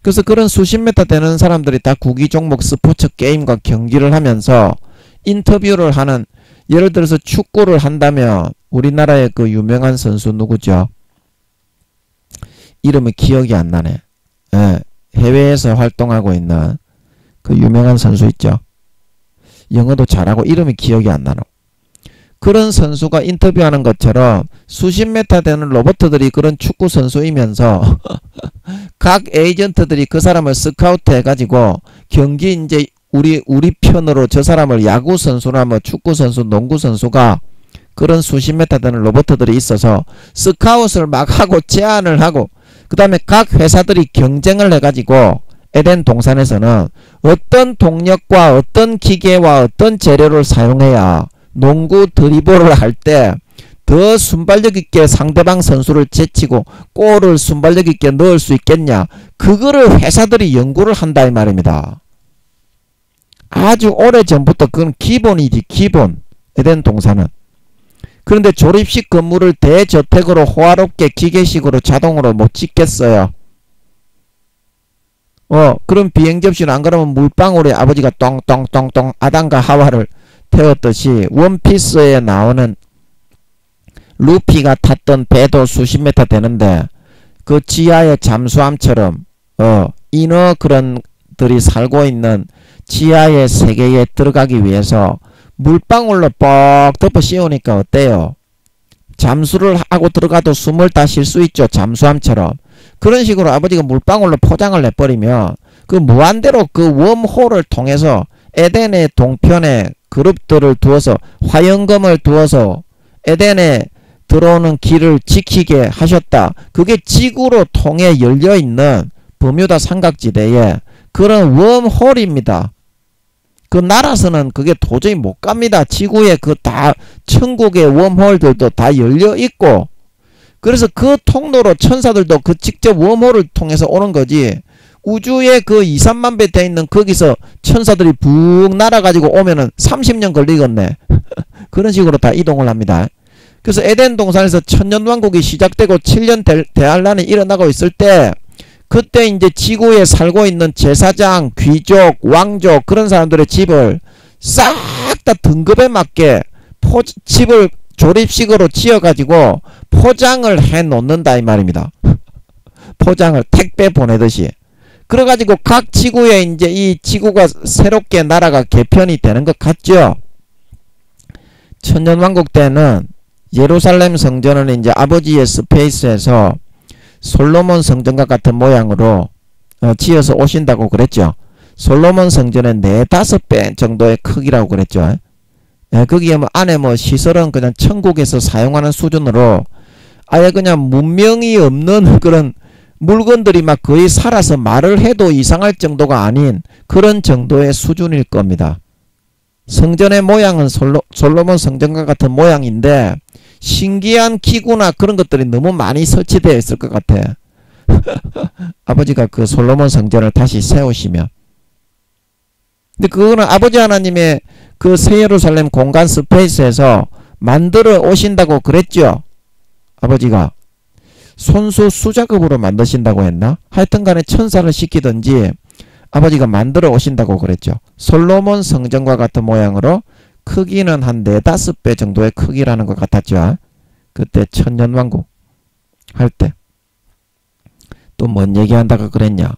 그래서 그런 수십 메타 되는 사람들이 다 구기 종목 스포츠 게임과 경기를 하면서 인터뷰를 하는, 예를 들어서 축구를 한다면 우리나라의 그 유명한 선수 누구죠? 이름이 기억이 안 나네. 예, 해외에서 활동하고 있는 그 유명한 선수 있죠? 영어도 잘하고 이름이 기억이 안 나노. 그런 선수가 인터뷰하는 것처럼 수십 메타 되는 로봇들이 그런 축구 선수이면서 각 에이전트들이 그 사람을 스카우트 해가지고 경기 이제 우리 편으로 저 사람을 야구 선수나 뭐 축구 선수, 농구 선수가 그런 수십 메타 되는 로봇들이 있어서 스카웃을 막 하고 제안을 하고, 그 다음에 각 회사들이 경쟁을 해가지고 에덴 동산에서는 어떤 동력과 어떤 기계와 어떤 재료를 사용해야 농구 드리블을 할 때 더 순발력 있게 상대방 선수를 제치고 골을 순발력 있게 넣을 수 있겠냐, 그거를 회사들이 연구를 한다 이 말입니다. 아주 오래전부터 그건 기본이지, 기본. 에덴 동산은. 그런데 조립식 건물을 대저택으로 호화롭게 기계식으로 자동으로 못 짓겠어요. 그럼 비행 접시는 안 그러면 물방울에 아버지가 똥똥똥똥 아담과 하와를 태웠듯이 원피스에 나오는 루피가 탔던 배도 수십 메타 되는데 그 지하의 잠수함처럼 인어 그런들이 살고 있는 지하의 세계에 들어가기 위해서 물방울로 뻑 덮어 씌우니까 어때요? 잠수를 하고 들어가도 숨을 다 쉴 수 있죠. 잠수함처럼. 그런 식으로 아버지가 물방울로 포장을 내버리면 그 무한대로 그 웜홀을 통해서 에덴의 동편에 그룹들을 두어서, 화영검을 두어서 에덴에 들어오는 길을 지키게 하셨다. 그게 지구로 통해 열려있는 버뮤다 삼각지대에 그런 웜홀입니다. 그 나라서는 그게 도저히 못 갑니다. 지구에 그 다 천국의 웜홀들도 다 열려있고, 그래서 그 통로로 천사들도 그 직접 웜홀을 통해서 오는 거지, 우주에 그 2, 3만 배 돼 있는 거기서 천사들이 붕 날아가지고 오면은 30년 걸리겠네. 그런 식으로 다 이동을 합니다. 그래서 에덴 동산에서 천년왕국이 시작되고 7년 대환란이 일어나고 있을 때 그때 이제 지구에 살고 있는 제사장, 귀족, 왕족 그런 사람들의 집을 싹 다 등급에 맞게 집을 조립식으로 지어가지고 포장을 해 놓는다 이 말입니다. 포장을 택배 보내듯이. 그래가지고 각 지구에 이제 이 지구가 새롭게 나라가 개편이 되는 것 같죠. 천년왕국 때는 예루살렘 성전은 이제 아버지의 스페이스에서 솔로몬 성전과 같은 모양으로 지어서 오신다고 그랬죠. 솔로몬 성전의 4~5배 정도의 크기라고 그랬죠. 예, 거기에 뭐 안에 뭐 시설은 그냥 천국에서 사용하는 수준으로 아예 그냥 문명이 없는 그런 물건들이 막 거의 살아서 말을 해도 이상할 정도가 아닌 그런 정도의 수준일 겁니다. 성전의 모양은 솔로몬 성전과 같은 모양인데 신기한 기구나 그런 것들이 너무 많이 설치되어 있을 것 같아. 아버지가 그 솔로몬 성전을 다시 세우시면. 근데 그거는 아버지 하나님의 그 새 예루살렘 공간 스페이스에서 만들어 오신다고 그랬죠. 아버지가 손수 수작업으로 만드신다고 했나? 하여튼 간에 천사를 시키든지 아버지가 만들어 오신다고 그랬죠. 솔로몬 성전과 같은 모양으로 크기는 한 4~5배 정도의 크기라는 것 같았죠. 그때 천년왕국 할 때. 또 뭔 얘기한다고 그랬냐?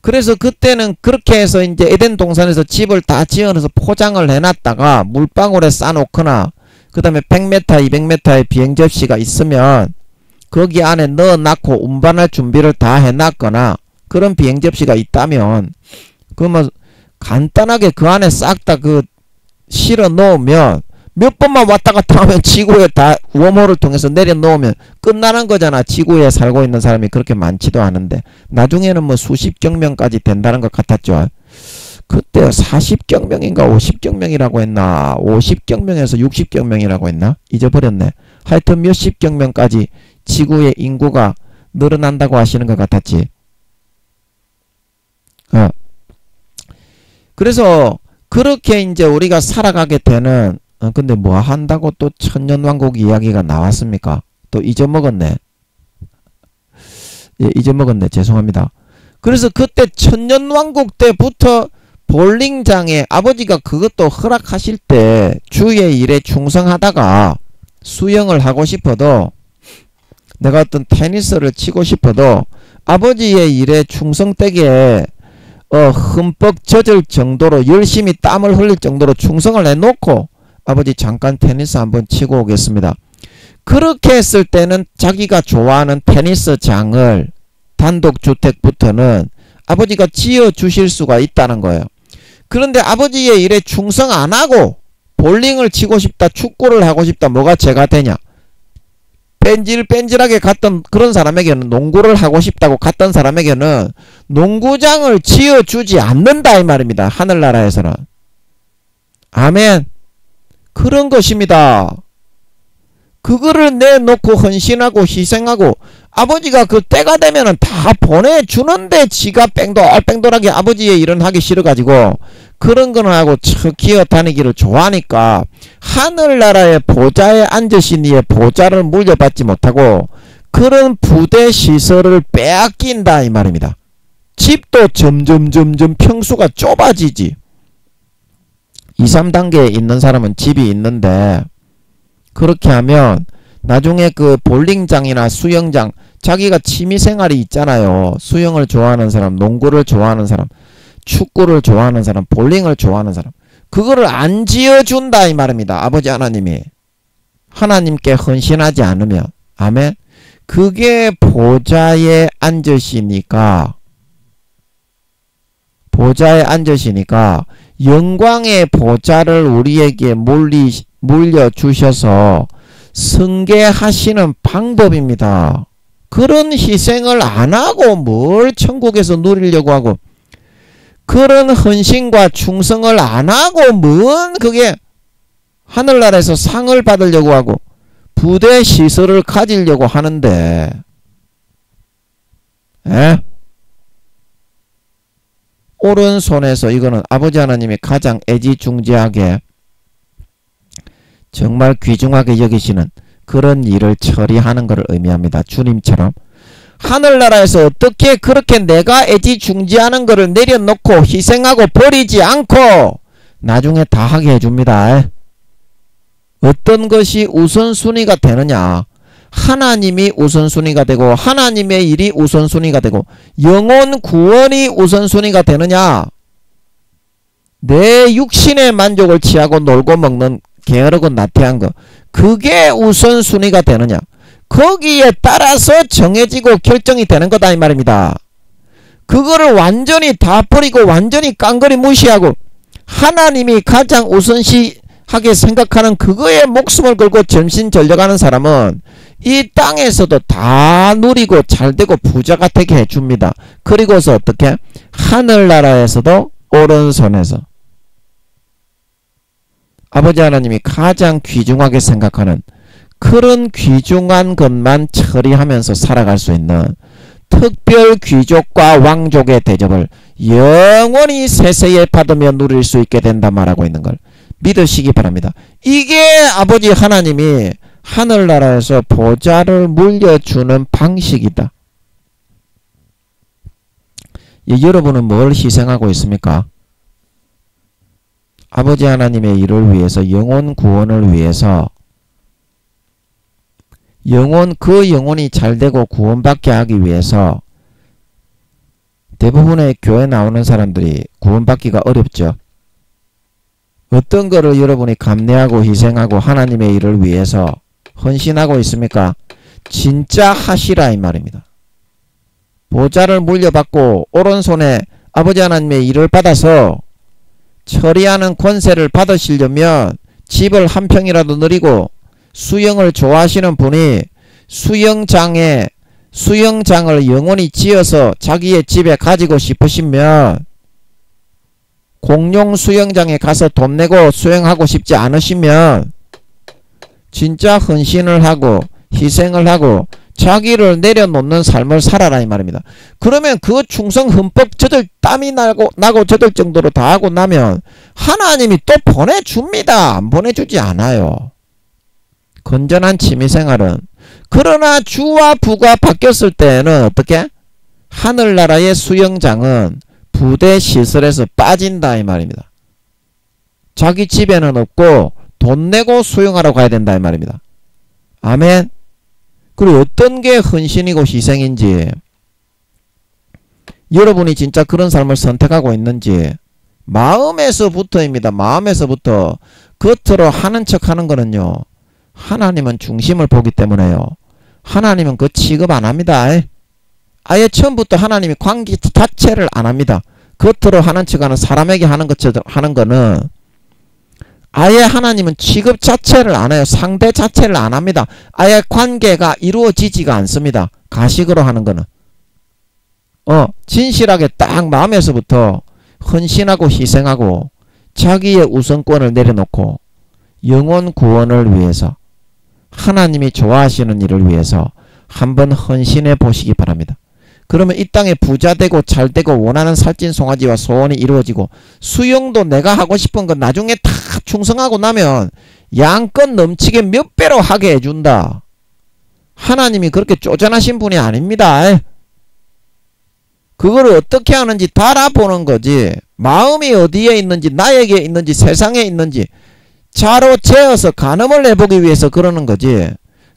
그래서 그때는 그렇게 해서 이제 에덴 동산에서 집을 다 지어서 포장을 해놨다가 물방울에 싸놓거나 그 다음에 100m, 200m의 비행 접시가 있으면 거기 안에 넣어놨고 운반할 준비를 다 해놨거나 그런 비행 접시가 있다면 그러면 간단하게 그 안에 싹 다 그 실어 놓으면 몇 번만 왔다 갔다 하면 지구에 다 웜홀을 통해서 내려놓으면 끝나는 거잖아. 지구에 살고 있는 사람이 그렇게 많지도 않은데 나중에는 뭐 수십경 명까지 된다는 것 같았죠. 그때 40경 명인가 50경 명이라고 했나 50경 명에서 60경 명이라고 했나 잊어버렸네. 하여튼 몇십경 명까지 지구의 인구가 늘어난다고 하시는 것 같았지. 그래서 그렇게 이제 우리가 살아가게 되는 근데 뭐 한다고 또 천년왕국 이야기가 나왔습니까? 또 잊어먹었네. 예, 잊어먹었네. 죄송합니다. 그래서 그때 천년왕국 때부터 볼링장에 아버지가 그것도 허락하실 때 주의 일에 충성하다가 수영을 하고 싶어도 내가 어떤 테니스를 치고 싶어도 아버지의 일에 충성되게 흠뻑 젖을 정도로 열심히 땀을 흘릴 정도로 충성을 해놓고 아버지 잠깐 테니스 한번 치고 오겠습니다. 그렇게 했을 때는 자기가 좋아하는 테니스장을 단독주택부터는 아버지가 지어주실 수가 있다는 거예요. 그런데 아버지의 일에 충성 안하고 볼링을 치고 싶다, 축구를 하고 싶다, 뭐가 죄가 되냐? 뺀질뺀질하게 갔던 그런 사람에게는 농구를 하고 싶다고 갔던 사람에게는 농구장을 지어주지 않는다 이 말입니다. 하늘나라에서는. 아멘. 그런 것입니다. 그거를 내놓고 헌신하고 희생하고 아버지가 그 때가 되면은 다 보내주는데 지가 뺑돌뺑돌하게 아버지의 일은 하기 싫어가지고 그런 거는 하고 기어 다니기를 좋아하니까 하늘나라의 보좌에 앉으시니에 보좌를 물려받지 못하고 그런 부대 시설을 빼앗긴다 이 말입니다. 집도 점점 평수가 좁아지지. 2, 3단계에 있는 사람은 집이 있는데 그렇게 하면 나중에 그 볼링장이나 수영장 자기가 취미생활이 있잖아요. 수영을 좋아하는 사람, 농구를 좋아하는 사람, 축구를 좋아하는 사람, 볼링을 좋아하는 사람 그거를 안 지어준다 이 말입니다. 아버지 하나님이 하나님께 헌신하지 않으면. 아멘. 그게 보좌에 앉으시니까 영광의 보좌를 우리에게 물려주셔서 승계하시는 방법입니다. 그런 희생을 안하고 뭘 천국에서 누리려고 하고 그런 헌신과 충성을 안하고 뭔 그게 하늘나라에서 상을 받으려고 하고 부대 시설을 가지려고 하는데 오른손에서 이거는 아버지 하나님이 가장 애지중지하게 정말 귀중하게 여기시는 그런 일을 처리하는 것을 의미합니다. 주님처럼 하늘나라에서 어떻게 그렇게 내가 애지중지하는 거를 내려놓고 희생하고 버리지 않고 나중에 다 하게 해줍니다. 어떤 것이 우선순위가 되느냐? 하나님이 우선순위가 되고 하나님의 일이 우선순위가 되고 영혼 구원이 우선순위가 되느냐? 내 육신의 만족을 취하고 놀고 먹는 게으르고 나태한 거, 그게 우선순위가 되느냐? 거기에 따라서 정해지고 결정이 되는 거다 이 말입니다. 그거를 완전히 다 버리고 완전히 깡그리 무시하고 하나님이 가장 우선시하게 생각하는 그거에 목숨을 걸고 전신전력하는 사람은 이 땅에서도 다 누리고 잘되고 부자가 되게 해줍니다. 그리고서 어떻게? 하늘나라에서도 오른손에서 아버지 하나님이 가장 귀중하게 생각하는 그런 귀중한 것만 처리하면서 살아갈 수 있는 특별 귀족과 왕족의 대접을 영원히 세세에 받으며 누릴 수 있게 된다 말하고 있는 걸 믿으시기 바랍니다. 이게 아버지 하나님이 하늘나라에서 보좌를 물려주는 방식이다. 여러분은 뭘 희생하고 있습니까? 아버지 하나님의 일을 위해서, 영혼 구원을 위해서, 그 영혼이 잘되고 구원받게 하기 위해서 대부분의 교회 나오는 사람들이 구원받기가 어렵죠. 어떤 거를 여러분이 감내하고 희생하고 하나님의 일을 위해서 헌신하고 있습니까? 진짜 하시라 이 말입니다. 보좌를 물려받고 오른손에 아버지 하나님의 일을 받아서 처리하는 권세를 받으시려면 집을 한 평이라도 누리고 수영을 좋아하시는 분이 수영장을 영원히 지어서 자기의 집에 가지고 싶으시면 공용 수영장에 가서 돈 내고 수영하고 싶지 않으시면 진짜 헌신을 하고 희생을 하고 자기를 내려놓는 삶을 살아라 이 말입니다. 그러면 그 충성 흠뻑 젖을 땀이 나고 젖을 정도로 다 하고 나면 하나님이 또 보내줍니다. 안 보내주지 않아요. 건전한 취미생활은. 그러나 주와 부가 바뀌었을 때는 어떻게? 하늘나라의 수영장은 부대 시설에서 빠진다 이 말입니다. 자기 집에는 없고 돈 내고 수영하러 가야 된다 이 말입니다. 아멘. 그리고 어떤 게 헌신이고 희생인지, 여러분이 진짜 그런 삶을 선택하고 있는지 마음에서부터입니다. 마음에서부터. 겉으로 하는 척 하는 거는요, 하나님은 중심을 보기 때문에요. 하나님은 그 취급 안 합니다. 아예 처음부터 하나님이 관계 자체를 안 합니다. 겉으로 하는 척하는 사람에게 하는 것처럼 하는 거는 아예 하나님은 취급 자체를 안 해요. 상대 자체를 안 합니다. 아예 관계가 이루어지지가 않습니다. 가식으로 하는 거는. 진실하게 딱 마음에서부터 헌신하고 희생하고 자기의 우선권을 내려놓고 영혼 구원을 위해서, 하나님이 좋아하시는 일을 위해서 한번 헌신해 보시기 바랍니다. 그러면 이 땅에 부자되고 잘되고 원하는 살찐 송아지와 소원이 이루어지고 수영도 내가 하고 싶은 건 나중에 다 충성하고 나면 양껏 넘치게 몇 배로 하게 해준다. 하나님이 그렇게 쪼잔하신 분이 아닙니다. 그거를 어떻게 하는지 달아보는 거지. 마음이 어디에 있는지, 나에게 있는지, 세상에 있는지 자로 재어서 가늠을 해보기 위해서 그러는 거지.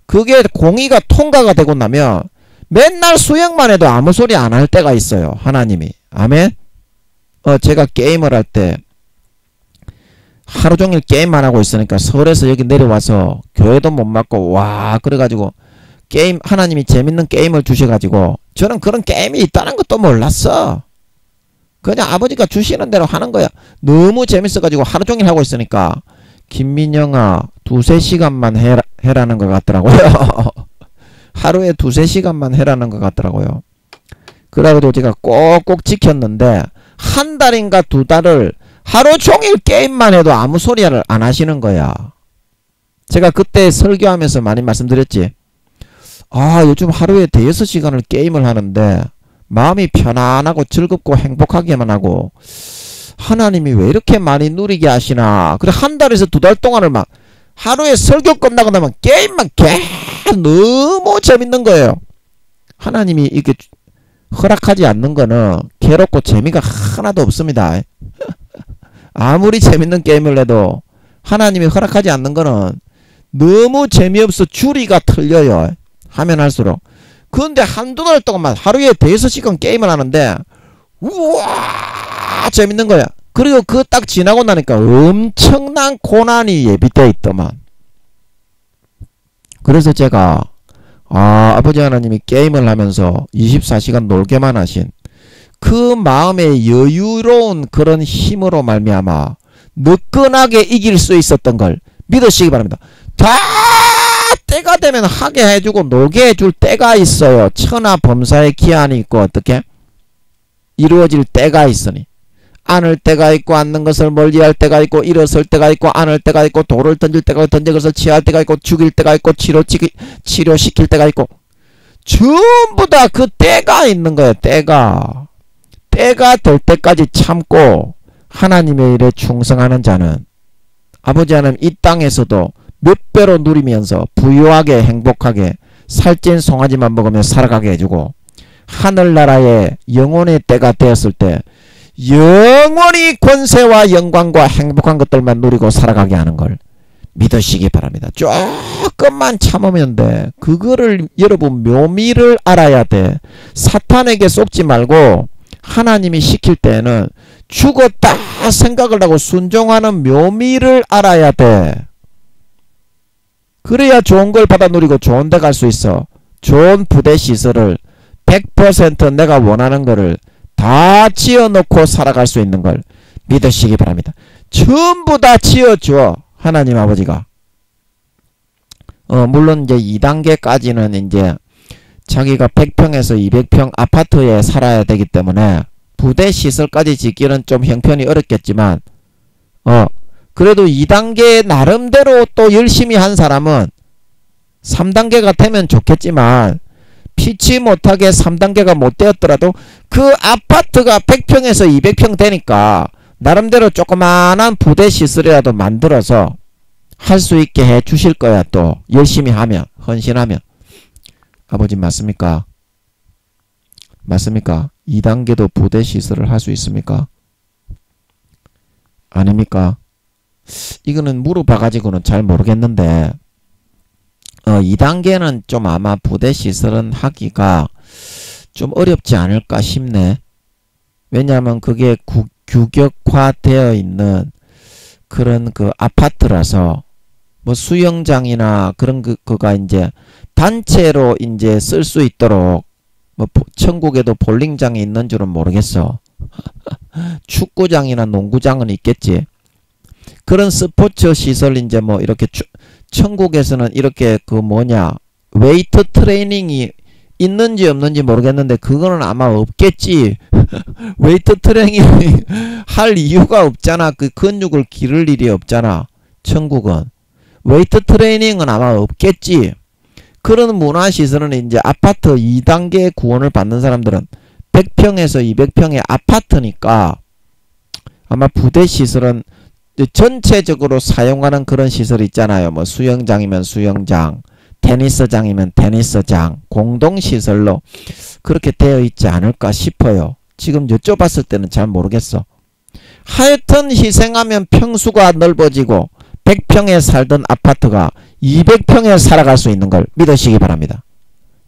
그게 공의가 통과가 되고 나면 맨날 수영만 해도 아무 소리 안 할 때가 있어요. 하나님이. 아멘. 제가 게임을 할 때 하루 종일 게임만 하고 있으니까 서울에서 여기 내려와서 교회도 못 맞고 와 그래가지고 게임, 하나님이 재밌는 게임을 주셔가지고 저는 그런 게임이 있다는 것도 몰랐어. 그냥 아버지가 주시는 대로 하는 거야. 너무 재밌어가지고 하루 종일 하고 있으니까 김민영아 2-3시간만 해라는 것 같더라고요. 하루에 2-3시간만 해라는 것 같더라고요. 그래가지고 제가 꼭꼭 지켰는데 한 달인가 2달을 하루 종일 게임만 해도 아무 소리를 안 하시는 거야. 제가 그때 설교하면서 많이 말씀드렸지. 요즘 하루에 5-6시간을 게임을 하는데 마음이 편안하고 즐겁고 행복하게만 하고 하나님이 왜 이렇게 많이 누리게 하시나. 그래 한 달에서 2달 동안을 막 하루에 설교 끝나고 나면 게임만 계속 너무 재밌는 거예요. 하나님이 이렇게 허락하지 않는 거는 괴롭고 재미가 하나도 없습니다. 아무리 재밌는 게임을 해도 하나님이 허락하지 않는 거는 너무 재미없어 줄이가 틀려요. 하면 할수록. 그런데 한두 달 동안만 하루에 5시간 게임을 하는데 우와 재밌는 거야. 그리고 그거 딱 지나고 나니까 엄청난 고난이 예비되어 있더만. 그래서 제가 아버지 하나님이 게임을 하면서 24시간 놀게만 하신 그 마음의 여유로운 그런 힘으로 말미암아 느끈하게 이길 수 있었던 걸 믿으시기 바랍니다. 다 때가 되면 하게 해주고 놀게 해줄 때가 있어요. 천하 범사의 기한이 있고 어떻게 이루어질 때가 있으니 안을 때가 있고 앉는 것을 멀리할 때가 있고 일어설 때가 있고 안을 때가 있고 돌을 던질 때가 있고 던진 것을 취할 때가 있고 죽일 때가 있고 치료시킬 때가 있고 전부 다 그 때가 있는 거예요. 때가 될 때까지 참고 하나님의 일에 충성하는 자는 아버지 하나님 이 땅에서도 몇 배로 누리면서 부유하게 행복하게 살찐 송아지만 먹으며 살아가게 해주고 하늘나라의 영혼의 때가 되었을 때 영원히 권세와 영광과 행복한 것들만 누리고 살아가게 하는 걸 믿으시기 바랍니다. 조금만 참으면 돼. 그거를 여러분 묘미를 알아야 돼. 사탄에게 속지 말고 하나님이 시킬 때는 죽었다 생각을 하고 순종하는 묘미를 알아야 돼. 그래야 좋은 걸 받아 누리고 좋은 데 갈 수 있어. 좋은 부대 시설을 100% 내가 원하는 거를 다 지어놓고 살아갈 수 있는 걸 믿으시기 바랍니다. 전부 다 지어줘. 하나님 아버지가. 물론 이제 2단계까지는 이제 자기가 100평에서 200평 아파트에 살아야 되기 때문에 부대 시설까지 짓기는 좀 형편이 어렵겠지만 그래도 2단계 나름대로 또 열심히 한 사람은 3단계가 되면 좋겠지만 피치 못하게 3단계가 못 되었더라도 그 아파트가 100평에서 200평 되니까 나름대로 조그마한 부대 시설이라도 만들어서 할 수 있게 해 주실 거야. 또 열심히 하면 헌신하면. 아버지 맞습니까? 맞습니까? 2단계도 부대 시설을 할 수 있습니까? 아닙니까? 이거는 물어봐가지고는 잘 모르겠는데 2단계는 좀 아마 부대 시설은 하기가 좀 어렵지 않을까 싶네. 왜냐하면 그게 규격화되어 있는 그런 그 아파트라서 뭐 수영장이나 그런 그가 이제 단체로 이제 쓸 수 있도록 뭐 천국에도 볼링장이 있는 줄은 모르겠어. 축구장이나 농구장은 있겠지. 그런 스포츠 시설 이제 뭐 이렇게 천국에서는 이렇게 그 뭐냐 웨이트 트레이닝이 있는지 없는지 모르겠는데 그거는 아마 없겠지. 웨이트 트레이닝 할 이유가 없잖아. 그 근육을 기를 일이 없잖아. 천국은 웨이트 트레이닝은 아마 없겠지. 그런 문화시설은 이제 아파트 2단계 구원을 받는 사람들은 100평에서 200평의 아파트니까 아마 부대시설은 전체적으로 사용하는 그런 시설 있잖아요. 뭐 수영장이면 수영장, 테니스장이면 테니스장, 공동시설로 그렇게 되어 있지 않을까 싶어요. 지금 여쭤봤을 때는 잘 모르겠어. 하여튼 희생하면 평수가 넓어지고 100평에 살던 아파트가 200평에 살아갈 수 있는 걸 믿으시기 바랍니다.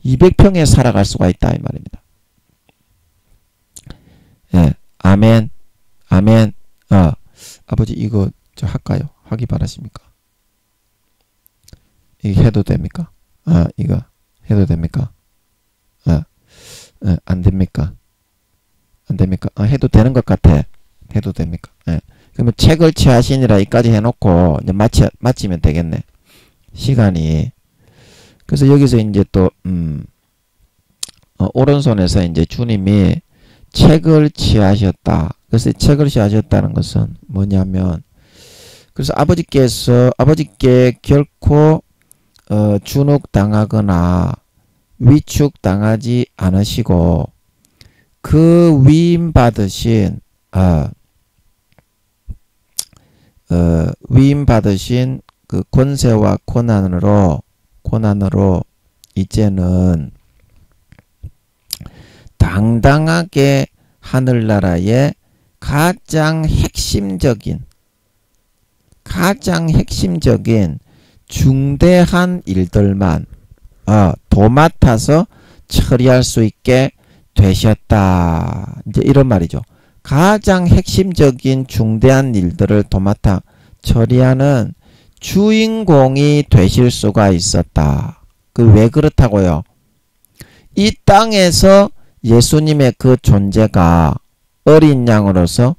200평에 살아갈 수가 있다 이 말입니다. 예, 아멘, 아멘. 아버지 이거 저 할까요? 하기 바라십니까? 이거 해도 됩니까? 이거 해도 됩니까? 안 됩니까? 안 됩니까? 해도 되는 것 같아. 해도 됩니까? 그러면 책을 취하시니라 이까지 해놓고 이제 마치면 되겠네. 시간이. 그래서 여기서 이제 또 오른손에서 이제 주님이 책을 취하셨다. 그래서 책을 취하셨다는 것은 뭐냐면 그래서 아버지께 결코 준혹당하거나 위축당하지 않으시고 그 위임받으신 위임받으신 그 권세와 고난으로 이제는 당당하게 하늘나라의 가장 핵심적인 중대한 일들만 도맡아서 처리할 수 있게 되셨다. 이제 이런 말이죠. 가장 핵심적인 중대한 일들을 도맡아 처리하는 주인공이 되실 수가 있었다. 왜 그렇다고요? 이 땅에서 예수님의 그 존재가 어린 양으로서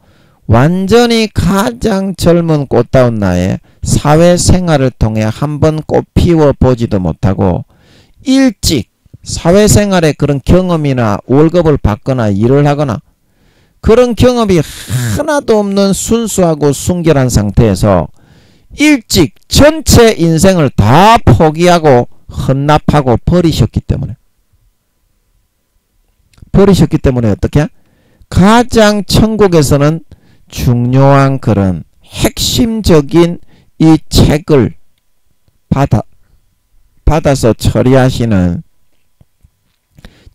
완전히 가장 젊은 꽃다운 나의 사회생활을 통해 한 번 꽃 피워보지도 못하고 일찍 사회생활에 그런 경험이나 월급을 받거나 일을 하거나 그런 경험이 하나도 없는 순수하고 순결한 상태에서 일찍 전체 인생을 다 포기하고 헌납하고 버리셨기 때문에 어떻게? 가장 천국에서는 중요한 그런 핵심적인 이 책을 받아서 처리하시는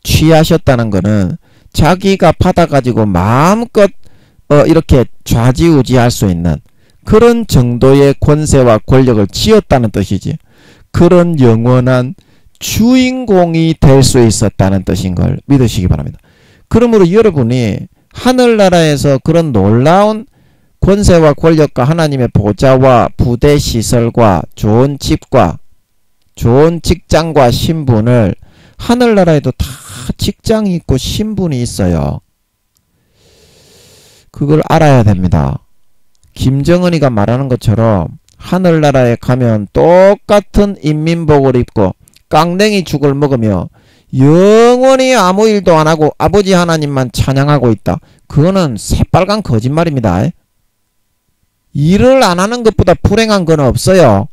취하셨다는 것은 자기가 받아가지고 마음껏 이렇게 좌지우지할 수 있는 그런 정도의 권세와 권력을 쥐었다는 뜻이지. 그런 영원한 주인공이 될 수 있었다는 뜻인 걸 믿으시기 바랍니다. 그러므로 여러분이 하늘나라에서 그런 놀라운 권세와 권력과 하나님의 보좌와 부대 시설과 좋은 집과 좋은 직장과 신분을 하늘나라에도 다 직장이 있고 신분이 있어요. 그걸 알아야 됩니다. 김정은이가 말하는 것처럼 하늘나라에 가면 똑같은 인민복을 입고 깡냉이 죽을 먹으며 영원히 아무 일도 안 하고 아버지 하나님만 찬양하고 있다. 그거는 새빨간 거짓말입니다. 일을 안 하는 것보다 불행한 건 없어요.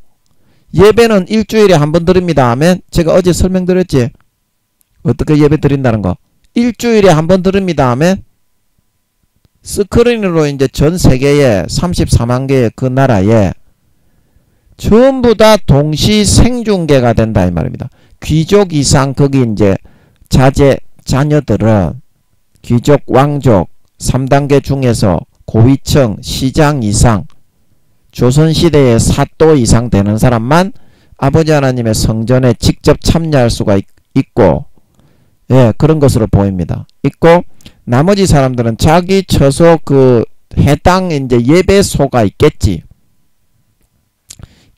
예배는 일주일에 한 번 드립니다. 아멘. 제가 어제 설명드렸지. 어떻게 예배 드린다는 거. 일주일에 한 번 드립니다. 아멘. 스크린으로 이제 전 세계에 34만 개의 그 나라에 전부 다 동시 생중계가 된다 이 말입니다. 귀족 이상 거기 이제 자녀들은 귀족 왕족 3단계 중에서 고위층 시장 이상 조선시대의 사또 이상 되는 사람만 아버지 하나님의 성전에 직접 참여할 수가 있고 예, 그런 것으로 보입니다. 있고 나머지 사람들은 자기 처소 그 해당 이제 예배소가 있겠지.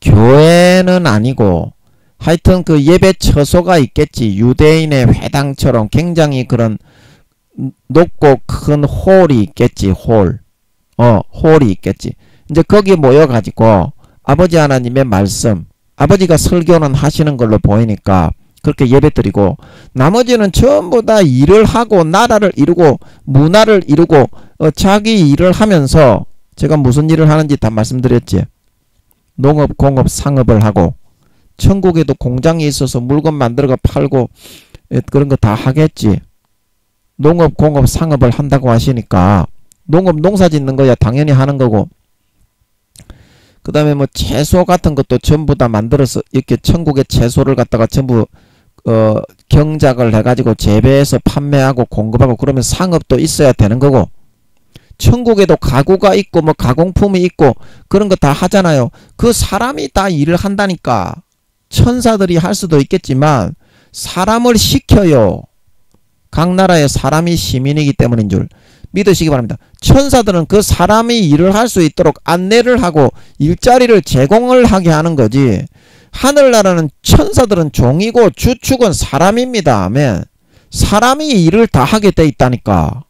교회는 아니고 하여튼 그 예배 처소가 있겠지. 유대인의 회당처럼 굉장히 그런 높고 큰 홀이 있겠지. 홀이 있겠지. 이제 거기 모여가지고 아버지 하나님의 말씀, 아버지가 설교는 하시는 걸로 보이니까 그렇게 예배드리고 나머지는 전부 다 일을 하고 나라를 이루고 문화를 이루고 자기 일을 하면서 제가 무슨 일을 하는지 다 말씀드렸지. 농업, 공업, 상업을 하고 천국에도 공장이 있어서 물건 만들어가 팔고 그런 거 다 하겠지. 농업, 공업, 상업을 한다고 하시니까 농업, 농사 짓는 거야 당연히 하는 거고 그 다음에 뭐 채소 같은 것도 전부 다 만들어서 이렇게 천국의 채소를 갖다가 전부 경작을 해가지고 재배해서 판매하고 공급하고 그러면 상업도 있어야 되는 거고 천국에도 가구가 있고 뭐 가공품이 있고 그런 거 다 하잖아요. 그 사람이 다 일을 한다니까. 천사들이 할 수도 있겠지만 사람을 시켜요. 각 나라에 사람이 시민이기 때문인 줄 믿으시기 바랍니다. 천사들은 그 사람이 일을 할 수 있도록 안내를 하고 일자리를 제공을 하게 하는 거지. 하늘나라는 천사들은 종이고 주축은 사람입니다. 아멘. 사람이 일을 다 하게 돼 있다니까.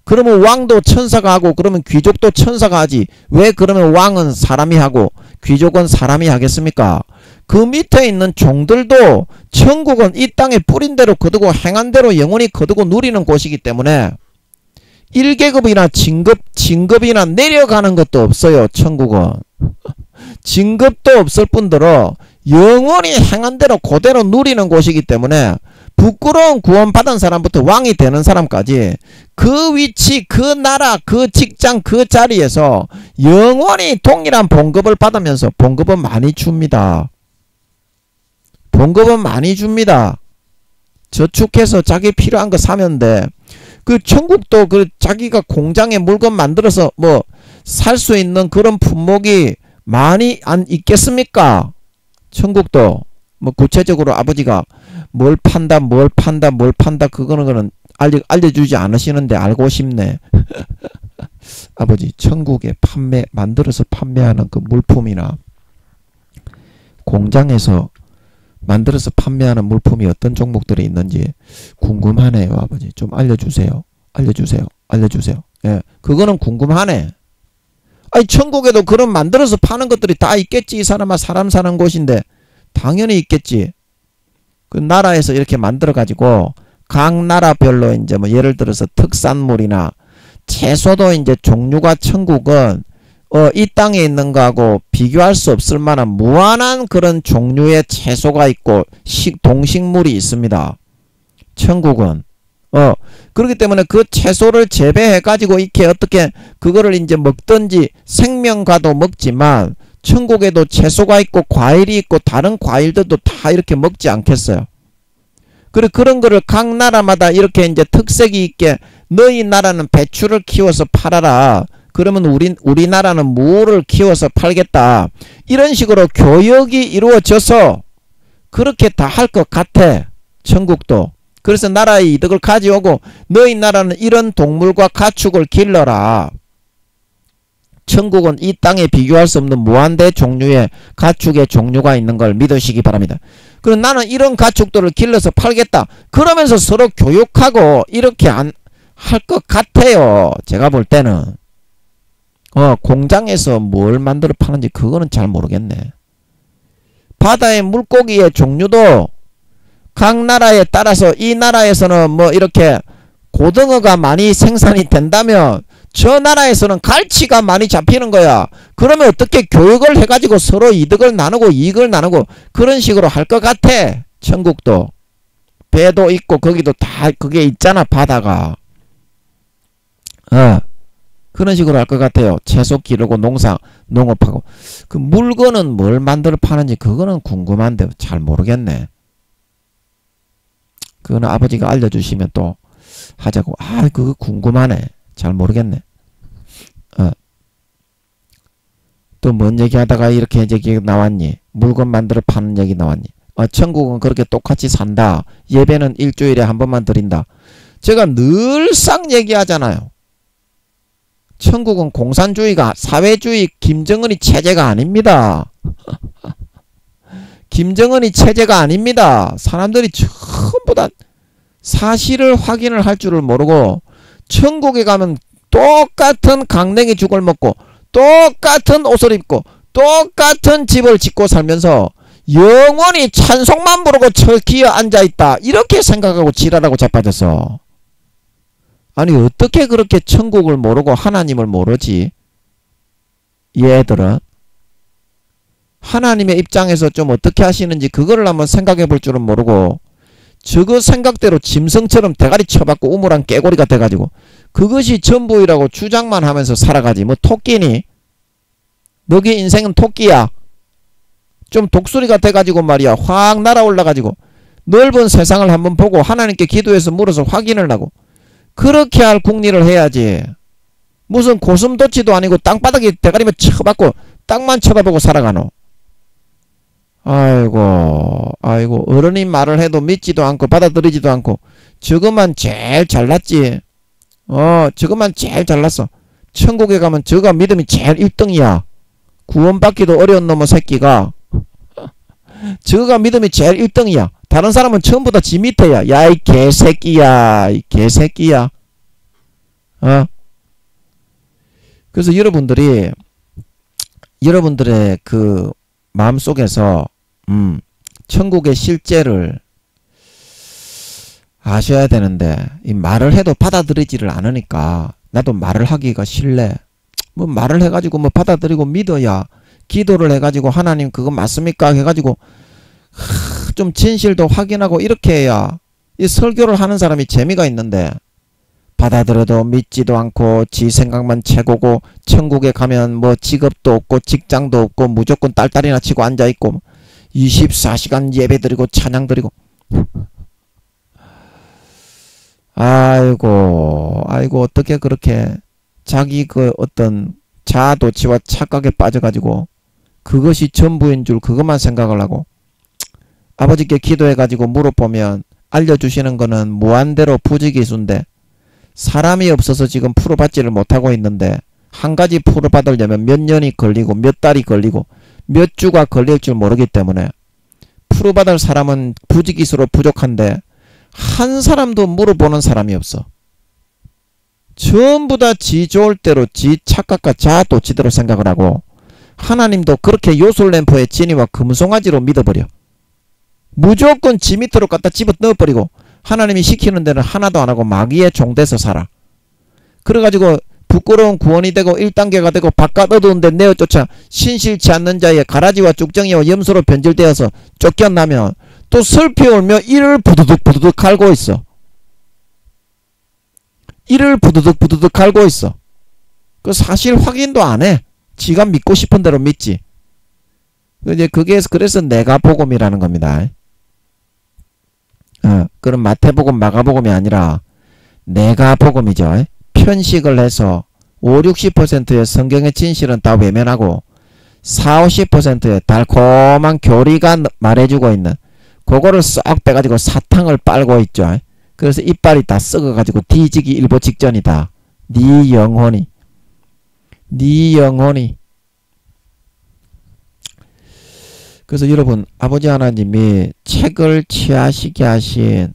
그러면 왕도 천사가 하고 그러면 귀족도 천사가 하지. 왜 그러면 왕은 사람이 하고 귀족은 사람이 하겠습니까? 그 밑에 있는 종들도 천국은 이 땅에 뿌린 대로 거두고 행한 대로 영원히 거두고 누리는 곳이기 때문에 1계급이나 진급이나 내려가는 것도 없어요. 천국은. 진급도 없을 뿐더러 영원히 행한 대로 그대로 누리는 곳이기 때문에 부끄러운 구원받은 사람부터 왕이 되는 사람까지 그 위치, 그 나라, 그 직장, 그 자리에서 영원히 동일한 봉급을 받으면서 봉급은 많이 줍니다. 봉급은 많이 줍니다. 저축해서 자기 필요한 거 사면 돼. 그 천국도 그 자기가 공장에 물건 만들어서 뭐 살 수 있는 그런 품목이 많이 안 있겠습니까? 천국도 뭐 구체적으로 아버지가 뭘 판다 그거는 알려주지 않으시는데 알고 싶네. 아버지 천국에 만들어서 판매하는 그 물품이나 공장에서 만들어서 판매하는 물품이 어떤 종목들이 있는지 궁금하네요. 아버지 좀 알려주세요. 예, 그거는 궁금하네. 아니 천국에도 그런 만들어서 파는 것들이 다 있겠지. 이 사람아, 사람 사는 곳인데 당연히 있겠지. 그 나라에서 이렇게 만들어 가지고 각 나라별로 이제 뭐 예를 들어서 특산물이나 채소도 이제 종류가 천국은 이 땅에 있는 거하고 비교할 수 없을 만한 무한한 그런 종류의 채소가 있고 동식물이 있습니다. 천국은 그렇기 때문에 그 채소를 재배해 가지고 이렇게 어떻게 그거를 이제 먹든지 생명과도 먹지만 천국에도 채소가 있고 과일이 있고 다른 과일들도 다 이렇게 먹지 않겠어요. 그런 거를 각 나라마다 이렇게 이제 특색이 있게 너희 나라는 배추를 키워서 팔아라. 그러면 우리나라는 무를 키워서 팔겠다. 이런 식으로 교역이 이루어져서 그렇게 다 할 것 같아. 천국도. 그래서 나라의 이득을 가져오고 너희 나라는 이런 동물과 가축을 길러라. 천국은 이 땅에 비교할 수 없는 무한대 종류의 가축의 종류가 있는 걸 믿으시기 바랍니다. 그럼 나는 이런 가축들을 길러서 팔겠다. 그러면서 서로 교육하고 이렇게 할 것 같아요. 제가 볼 때는. 공장에서 뭘 만들어 파는지 그거는 잘 모르겠네. 바다의 물고기의 종류도 각 나라에 따라서 이 나라에서는 뭐 이렇게 고등어가 많이 생산이 된다면 저 나라에서는 갈치가 많이 잡히는 거야. 그러면 어떻게 교육을 해가지고 서로 이득을 나누고 이익을 나누고 그런 식으로 할 것 같아. 천국도. 배도 있고 거기도 다 그게 있잖아. 바다가. 그런 식으로 할 것 같아요. 채소 기르고 농업하고. 그 물건은 뭘 만들어 파는지 그거는 궁금한데 잘 모르겠네. 그거는 아버지가 알려주시면 또 하자고. 그거 궁금하네. 잘 모르겠네. 또 뭔 얘기하다가 이렇게 얘기 나왔니? 물건 만들어 파는 얘기 나왔니? 천국은 그렇게 똑같이 산다. 예배는 일주일에 한 번만 드린다. 제가 늘상 얘기하잖아요. 천국은 공산주의가 사회주의 김정은이 체제가 아닙니다. 김정은이 체제가 아닙니다. 사람들이 전부 다 사실을 확인을 할 줄을 모르고 천국에 가면 똑같은 강냉이 죽을 먹고 똑같은 옷을 입고 똑같은 집을 짓고 살면서 영원히 찬송만 부르고 철기에 앉아있다. 이렇게 생각하고 지랄하고 자빠졌어. 아니 어떻게 그렇게 천국을 모르고 하나님을 모르지? 얘들은 하나님의 입장에서 좀 어떻게 하시는지 그거를 한번 생각해 볼 줄은 모르고 저거 생각대로 짐승처럼 대가리 쳐박고 우물안 깨고리가 돼가지고 그것이 전부이라고 주장만 하면서 살아가지. 뭐 토끼니? 너희 인생은 토끼야. 좀 독수리가 돼가지고 말이야. 확 날아올라가지고 넓은 세상을 한번 보고 하나님께 기도해서 물어서 확인을 하고 그렇게 할 국리를 해야지. 무슨 고슴도치도 아니고 땅바닥에 대가리만 쳐박고 땅만 쳐다보고 살아가노. 아이고 어른이 말을 해도 믿지도 않고 받아들이지도 않고 저것만 제일 잘났지. 저것만 제일 잘났어. 천국에 가면 저가 믿음이 제일 1등이야. 구원받기도 어려운 놈의 새끼가 저가 믿음이 제일 1등이야. 다른 사람은 처음부터 지 밑에야. 야 이 개새끼야. 이 개새끼야. 그래서 여러분들의 그 마음속에서 천국의 실제를 아셔야 되는데 이 말을 해도 받아들이지를 않으니까 나도 말을 하기가 싫네. 뭐 말을 해가지고 뭐 받아들이고 믿어야 기도를 해가지고 하나님 그거 맞습니까 해가지고 좀 진실도 확인하고 이렇게 해야 이 설교를 하는 사람이 재미가 있는데 받아들여도 믿지도 않고 지 생각만 최고고 천국에 가면 뭐 직업도 없고 직장도 없고 무조건 딸딸이나 치고 앉아있고 24시간 예배드리고 찬양드리고 아이고 어떻게 그렇게 자기 그 어떤 자아도취와 착각에 빠져가지고 그것이 전부인 줄 그것만 생각을 하고 아버지께 기도해가지고 물어보면 알려주시는 거는 무한대로 부지기수인데 사람이 없어서 지금 풀어받지를 못하고 있는데 한 가지 풀어받으려면 몇 년이 걸리고 몇 달이 걸리고 몇 주가 걸릴 줄 모르기 때문에 풀어받을 사람은 부지기수로 부족한데 한 사람도 물어보는 사람이 없어. 전부 다 지 좋을 대로 지 착각과 자아도취대로 생각을 하고 하나님도 그렇게 요술램프의 진이와 금송아지로 믿어버려. 무조건 지 밑으로 갖다 집어 넣어버리고 하나님이 시키는 데는 하나도 안 하고 마귀의 종돼서 살아. 그래가지고 부끄러운 구원이 되고 1단계가 되고 바깥 어두운 데 내어쫓아 신실치 않는 자의 가라지와 쭉정이와 염소로 변질되어서 쫓겨나면 또 슬피 울며 이를 부두둑 갈고 있어. 이를 부두둑 갈고 있어. 그 사실 확인도 안 해. 지가 믿고 싶은 대로 믿지. 이제 그게 그래서 내가 복음이라는 겁니다. 그럼 마태복음 마가복음이 아니라 내가 복음이죠. 편식을 해서 50~60%의 성경의 진실은 다 외면하고 40~50%의 달콤한 교리가 말해주고 있는 그거를 쏙 빼가지고 사탕을 빨고 있죠. 그래서 이빨이 다 썩어가지고 뒤지기 일보 직전이다. 네 영혼이 그래서 여러분 아버지 하나님이 책을 취하시게 하신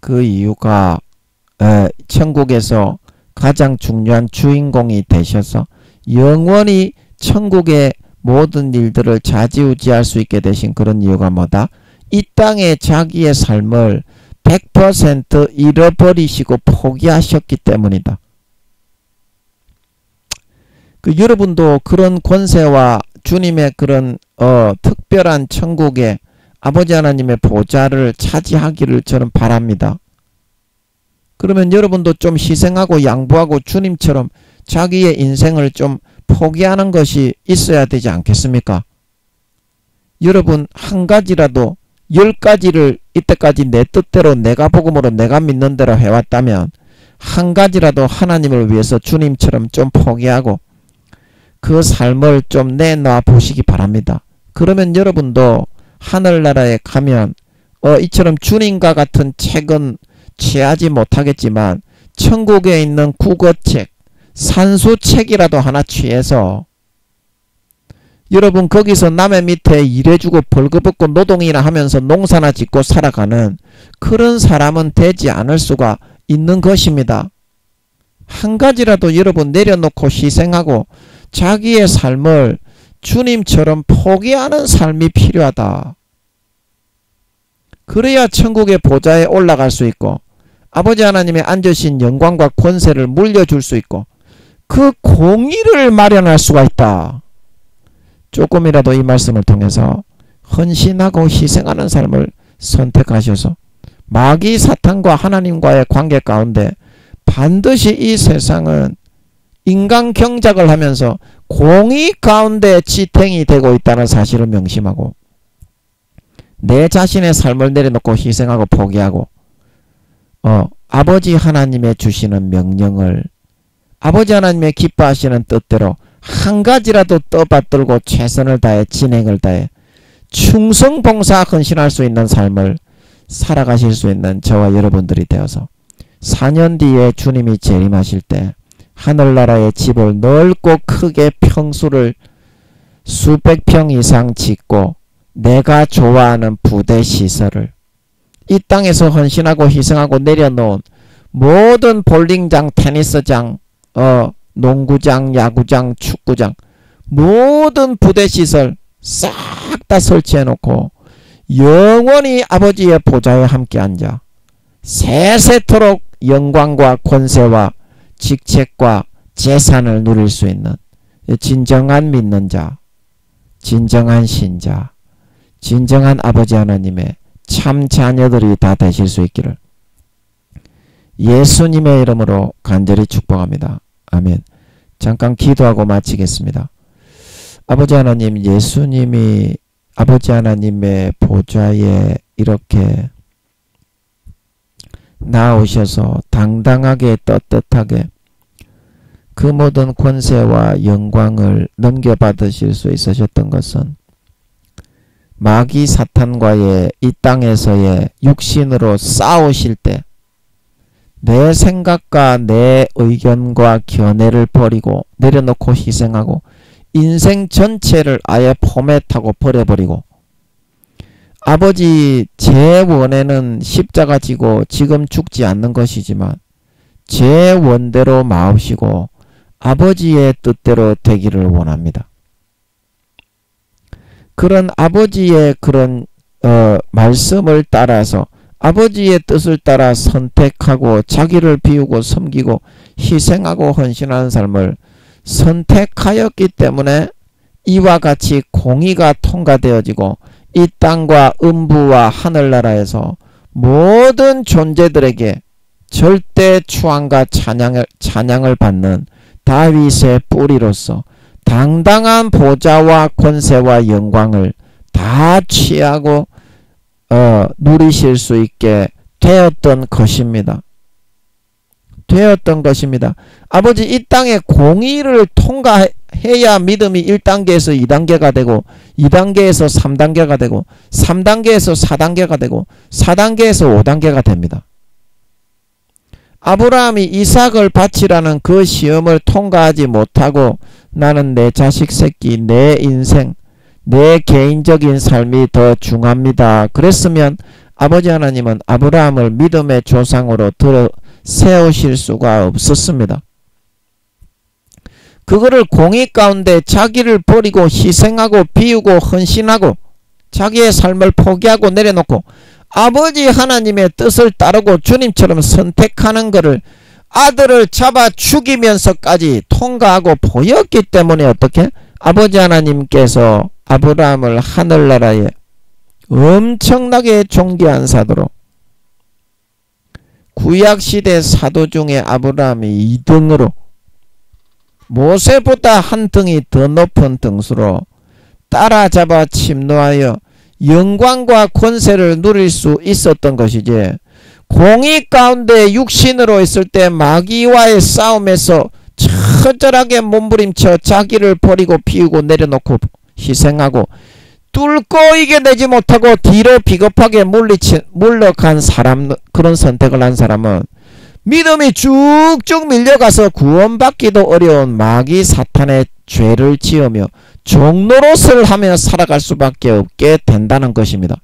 그 이유가 천국에서 가장 중요한 주인공이 되셔서 영원히 천국의 모든 일들을 좌지우지할 수 있게 되신 그런 이유가 뭐다? 이 땅에 자기의 삶을 100% 잃어버리시고 포기하셨기 때문이다. 여러분도 그런 권세와 주님의 그런 특별한 천국의 아버지 하나님의 보좌를 차지하기를 저는 바랍니다. 그러면 여러분도 좀 희생하고 양보하고 주님처럼 자기의 인생을 좀 포기하는 것이 있어야 되지 않겠습니까? 여러분 한 가지라도 10가지를 이때까지 내 뜻대로 내가 복음으로 내가 믿는 대로 해왔다면 한 가지라도 하나님을 위해서 주님처럼 좀 포기하고 그 삶을 좀 내놔 보시기 바랍니다. 그러면 여러분도 하늘나라에 가면 이처럼 주님과 같은 책은 취하지 못하겠지만 천국에 있는 국어책, 산수책이라도 하나 취해서 여러분 거기서 남의 밑에 일해주고 벌거벗고 노동이나 하면서 농사나 짓고 살아가는 그런 사람은 되지 않을 수가 있는 것입니다. 한 가지라도 여러분 내려놓고 희생하고 자기의 삶을 주님처럼 포기하는 삶이 필요하다. 그래야 천국의 보좌에 올라갈 수 있고 아버지 하나님의 앉으신 영광과 권세를 물려줄 수 있고 그 공의를 마련할 수가 있다. 조금이라도 이 말씀을 통해서 헌신하고 희생하는 삶을 선택하셔서 마귀 사탄과 하나님과의 관계 가운데 반드시 이 세상은 인간 경작을 하면서 공의 가운데 지탱이 되고 있다는 사실을 명심하고 내 자신의 삶을 내려놓고 희생하고 포기하고 아버지 하나님의 주시는 명령을 아버지 하나님의 기뻐하시는 뜻대로 한 가지라도 떠받들고 최선을 다해 진행을 다해 충성봉사 헌신할 수 있는 삶을 살아가실 수 있는 저와 여러분들이 되어서 4년 뒤에 주님이 재림하실 때 하늘나라의 집을 넓고 크게 평수를 수백 평 이상 짓고 내가 좋아하는 부대시설을 이 땅에서 헌신하고 희생하고 내려놓은 모든 볼링장, 테니스장, 농구장, 야구장, 축구장 모든 부대시설 싹 다 설치해놓고 영원히 아버지의 보좌에 함께 앉아 세세토록 영광과 권세와 직책과 재산을 누릴 수 있는 진정한 믿는 자, 진정한 신자, 진정한 아버지 하나님의 참 자녀들이 다 되실 수 있기를 예수님의 이름으로 간절히 축복합니다. 아멘. 잠깐 기도하고 마치겠습니다. 아버지 하나님, 예수님이 아버지 하나님의 보좌에 이렇게 나오셔서 당당하게 떳떳하게 그 모든 권세와 영광을 넘겨받으실 수 있으셨던 것은 마귀 사탄과의 이 땅에서의 육신으로 싸우실 때 내 생각과 내 의견과 견해를 버리고 내려놓고 희생하고 인생 전체를 아예 포맷하고 버려버리고 아버지 제 원에는 십자가 지고 지금 죽지 않는 것이지만 제 원대로 마옵시고 아버지의 뜻대로 되기를 원합니다. 그런 아버지의 그런 말씀을 따라서 아버지의 뜻을 따라 선택하고 자기를 비우고 섬기고 희생하고 헌신하는 삶을 선택하였기 때문에 이와 같이 공의가 통과되어지고 이 땅과 음부와 하늘나라에서 모든 존재들에게 절대 추앙과 찬양을 받는 다윗의 뿌리로서 당당한 보좌와 권세와 영광을 다 취하고 누리실 수 있게 되었던 것입니다. 아버지 이 땅에 공의를 통과해야 믿음이 1단계에서 2단계가 되고 2단계에서 3단계가 되고 3단계에서 4단계가 되고 4단계에서 5단계가 됩니다. 아브라함이 이삭을 바치라는 그 시험을 통과하지 못하고 나는 내 자식 새끼, 내 인생, 내 개인적인 삶이 더 중요합니다. 그랬으면 아버지 하나님은 아브라함을 믿음의 조상으로 들어 세우실 수가 없었습니다. 그거를 공의 가운데 자기를 버리고 희생하고 비우고 헌신하고 자기의 삶을 포기하고 내려놓고 아버지 하나님의 뜻을 따르고 주님처럼 선택하는 것을 아들을 잡아 죽이면서까지 통과하고 보였기 때문에 어떻게? 아버지 하나님께서 아브라함을 하늘나라에 엄청나게 존귀한 사도로 구약시대 사도 중에 아브라함이 2등으로 모세보다 한 등이 더 높은 등수로 따라잡아 침노하여 영광과 권세를 누릴 수 있었던 것이지 공의 가운데 육신으로 있을 때 마귀와의 싸움에서 처절하게 몸부림쳐 자기를 버리고 피우고 내려놓고 희생하고 뚫고 이겨내지 못하고 뒤로 비겁하게 물러간 사람, 그런 선택을 한 사람은 믿음이 쭉쭉 밀려가서 구원받기도 어려운 마귀 사탄의 죄를 지으며 종노릇을 하며 살아갈 수밖에 없게 된다는 것입니다.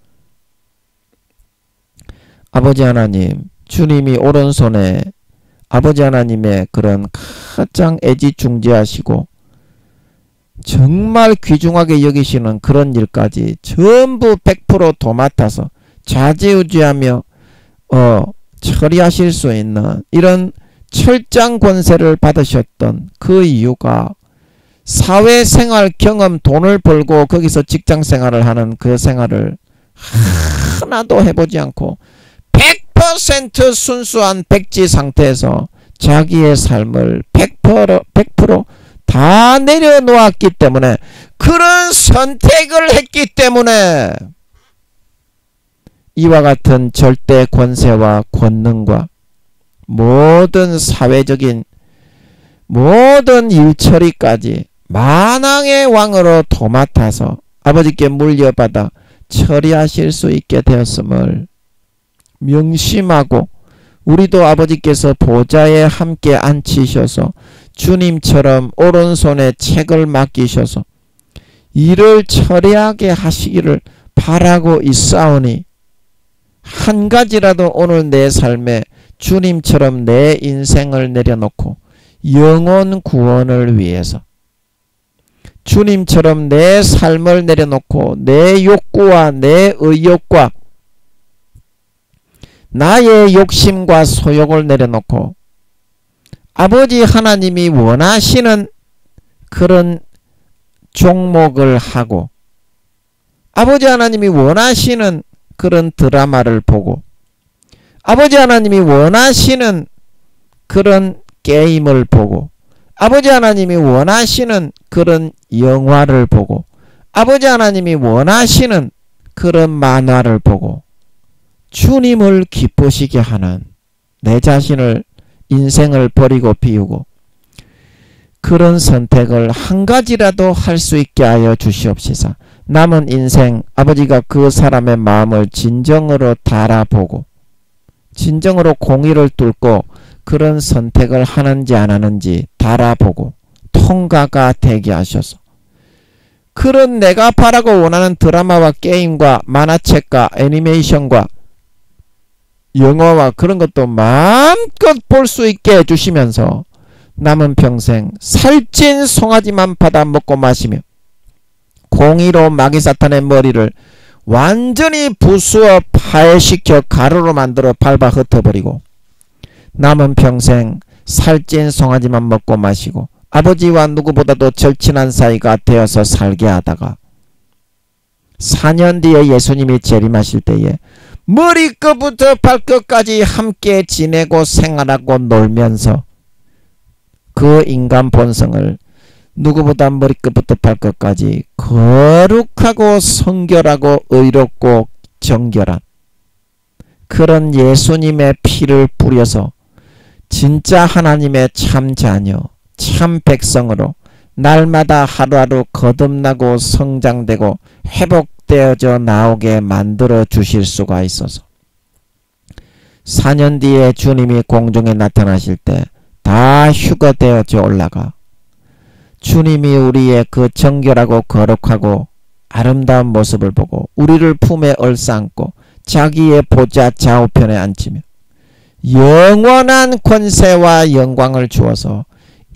아버지 하나님, 주님이 오른손에 아버지 하나님의 그런 가장 애지중지하시고 정말 귀중하게 여기시는 그런 일까지 전부 100% 도맡아서 좌지우지하며 처리하실 수 있는 이런 철장 권세를 받으셨던 그 이유가 사회생활 경험 돈을 벌고 거기서 직장생활을 하는 그 생활을 하나도 해보지 않고 100% 순수한 백지 상태에서 자기의 삶을 100% 다 내려놓았기 때문에 그런 선택을 했기 때문에 이와 같은 절대 권세와 권능과 모든 사회적인 모든 일처리까지 만왕의 왕으로 도맡아서 아버지께 물려받아 처리하실 수 있게 되었음을 명심하고 우리도 아버지께서 보좌에 함께 앉히셔서 주님처럼 오른손에 책을 맡기셔서 일을 처리하게 하시기를 바라고 있사오니 한 가지라도 오늘 내 삶에 주님처럼 내 인생을 내려놓고 영혼 구원을 위해서 주님처럼 내 삶을 내려놓고 내 욕구와 내 의욕과 나의 욕심과 소욕을 내려놓고 아버지 하나님이 원하시는 그런 종목을 하고 아버지 하나님이 원하시는 그런 드라마를 보고 아버지 하나님이 원하시는 그런 게임을 보고 아버지 하나님이 원하시는 그런 영화를 보고 아버지 하나님이 원하시는 그런 만화를 보고 주님을 기쁘시게 하는 내 자신을 인생을 버리고 비우고 그런 선택을 한 가지라도 할 수 있게 하여 주시옵시사. 남은 인생 아버지가 그 사람의 마음을 진정으로 달아보고 진정으로 공의를 뚫고 그런 선택을 하는지 안 하는지 달아보고 통과가 되게 하셔서 그런 내가 바라고 원하는 드라마와 게임과 만화책과 애니메이션과 영화와 그런 것도 마음껏 볼 수 있게 해주시면서 남은 평생 살찐 송아지만 받아 먹고 마시며 공의로 마귀사탄의 머리를 완전히 부수어 파해시켜 가루로 만들어 밟아 흩어버리고 남은 평생 살찐 송아지만 먹고 마시고 아버지와 누구보다도 절친한 사이가 되어서 살게 하다가 4년 뒤에 예수님이 재림하실 때에 머리끝부터 발끝까지 함께 지내고 생활하고 놀면서 그 인간 본성을 누구보다 머리끝부터 발끝까지 거룩하고 성결하고 의롭고 정결한 그런 예수님의 피를 뿌려서 진짜 하나님의 참 자녀 참 백성으로 날마다 하루하루 거듭나고 성장되고 회복되어져 나오게 만들어 주실 수가 있어서 4년 뒤에 주님이 공중에 나타나실 때 다 휴거되어져 올라가 주님이 우리의 그 정결하고 거룩하고 아름다운 모습을 보고 우리를 품에 얼싸안고 자기의 보좌 좌우편에 앉히며 영원한 권세와 영광을 주어서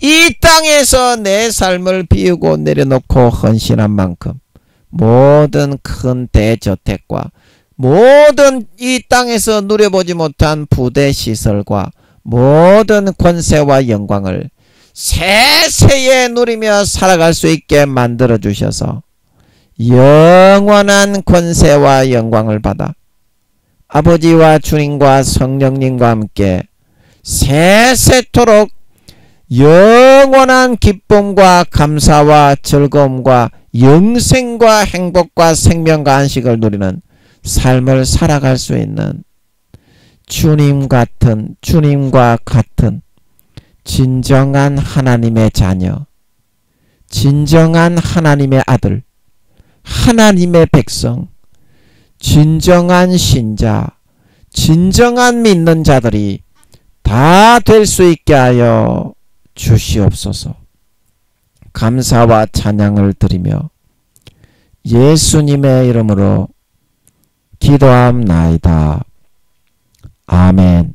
이 땅에서 내 삶을 비우고 내려놓고 헌신한 만큼 모든 큰 대저택과 모든 이 땅에서 누려보지 못한 부대시설과 모든 권세와 영광을 세세에 누리며 살아갈 수 있게 만들어 주셔서 영원한 권세와 영광을 받아 아버지와 주님과 성령님과 함께 세세토록 영원한 기쁨과 감사와 즐거움과 영생과 행복과 생명과 안식을 누리는 삶을 살아갈 수 있는 주님과 같은 진정한 하나님의 자녀, 진정한 하나님의 아들, 하나님의 백성, 진정한 신자, 진정한 믿는 자들이 다 될 수 있게 하여 주시옵소서. 감사와 찬양을 드리며 예수님의 이름으로 기도함나이다. 아멘.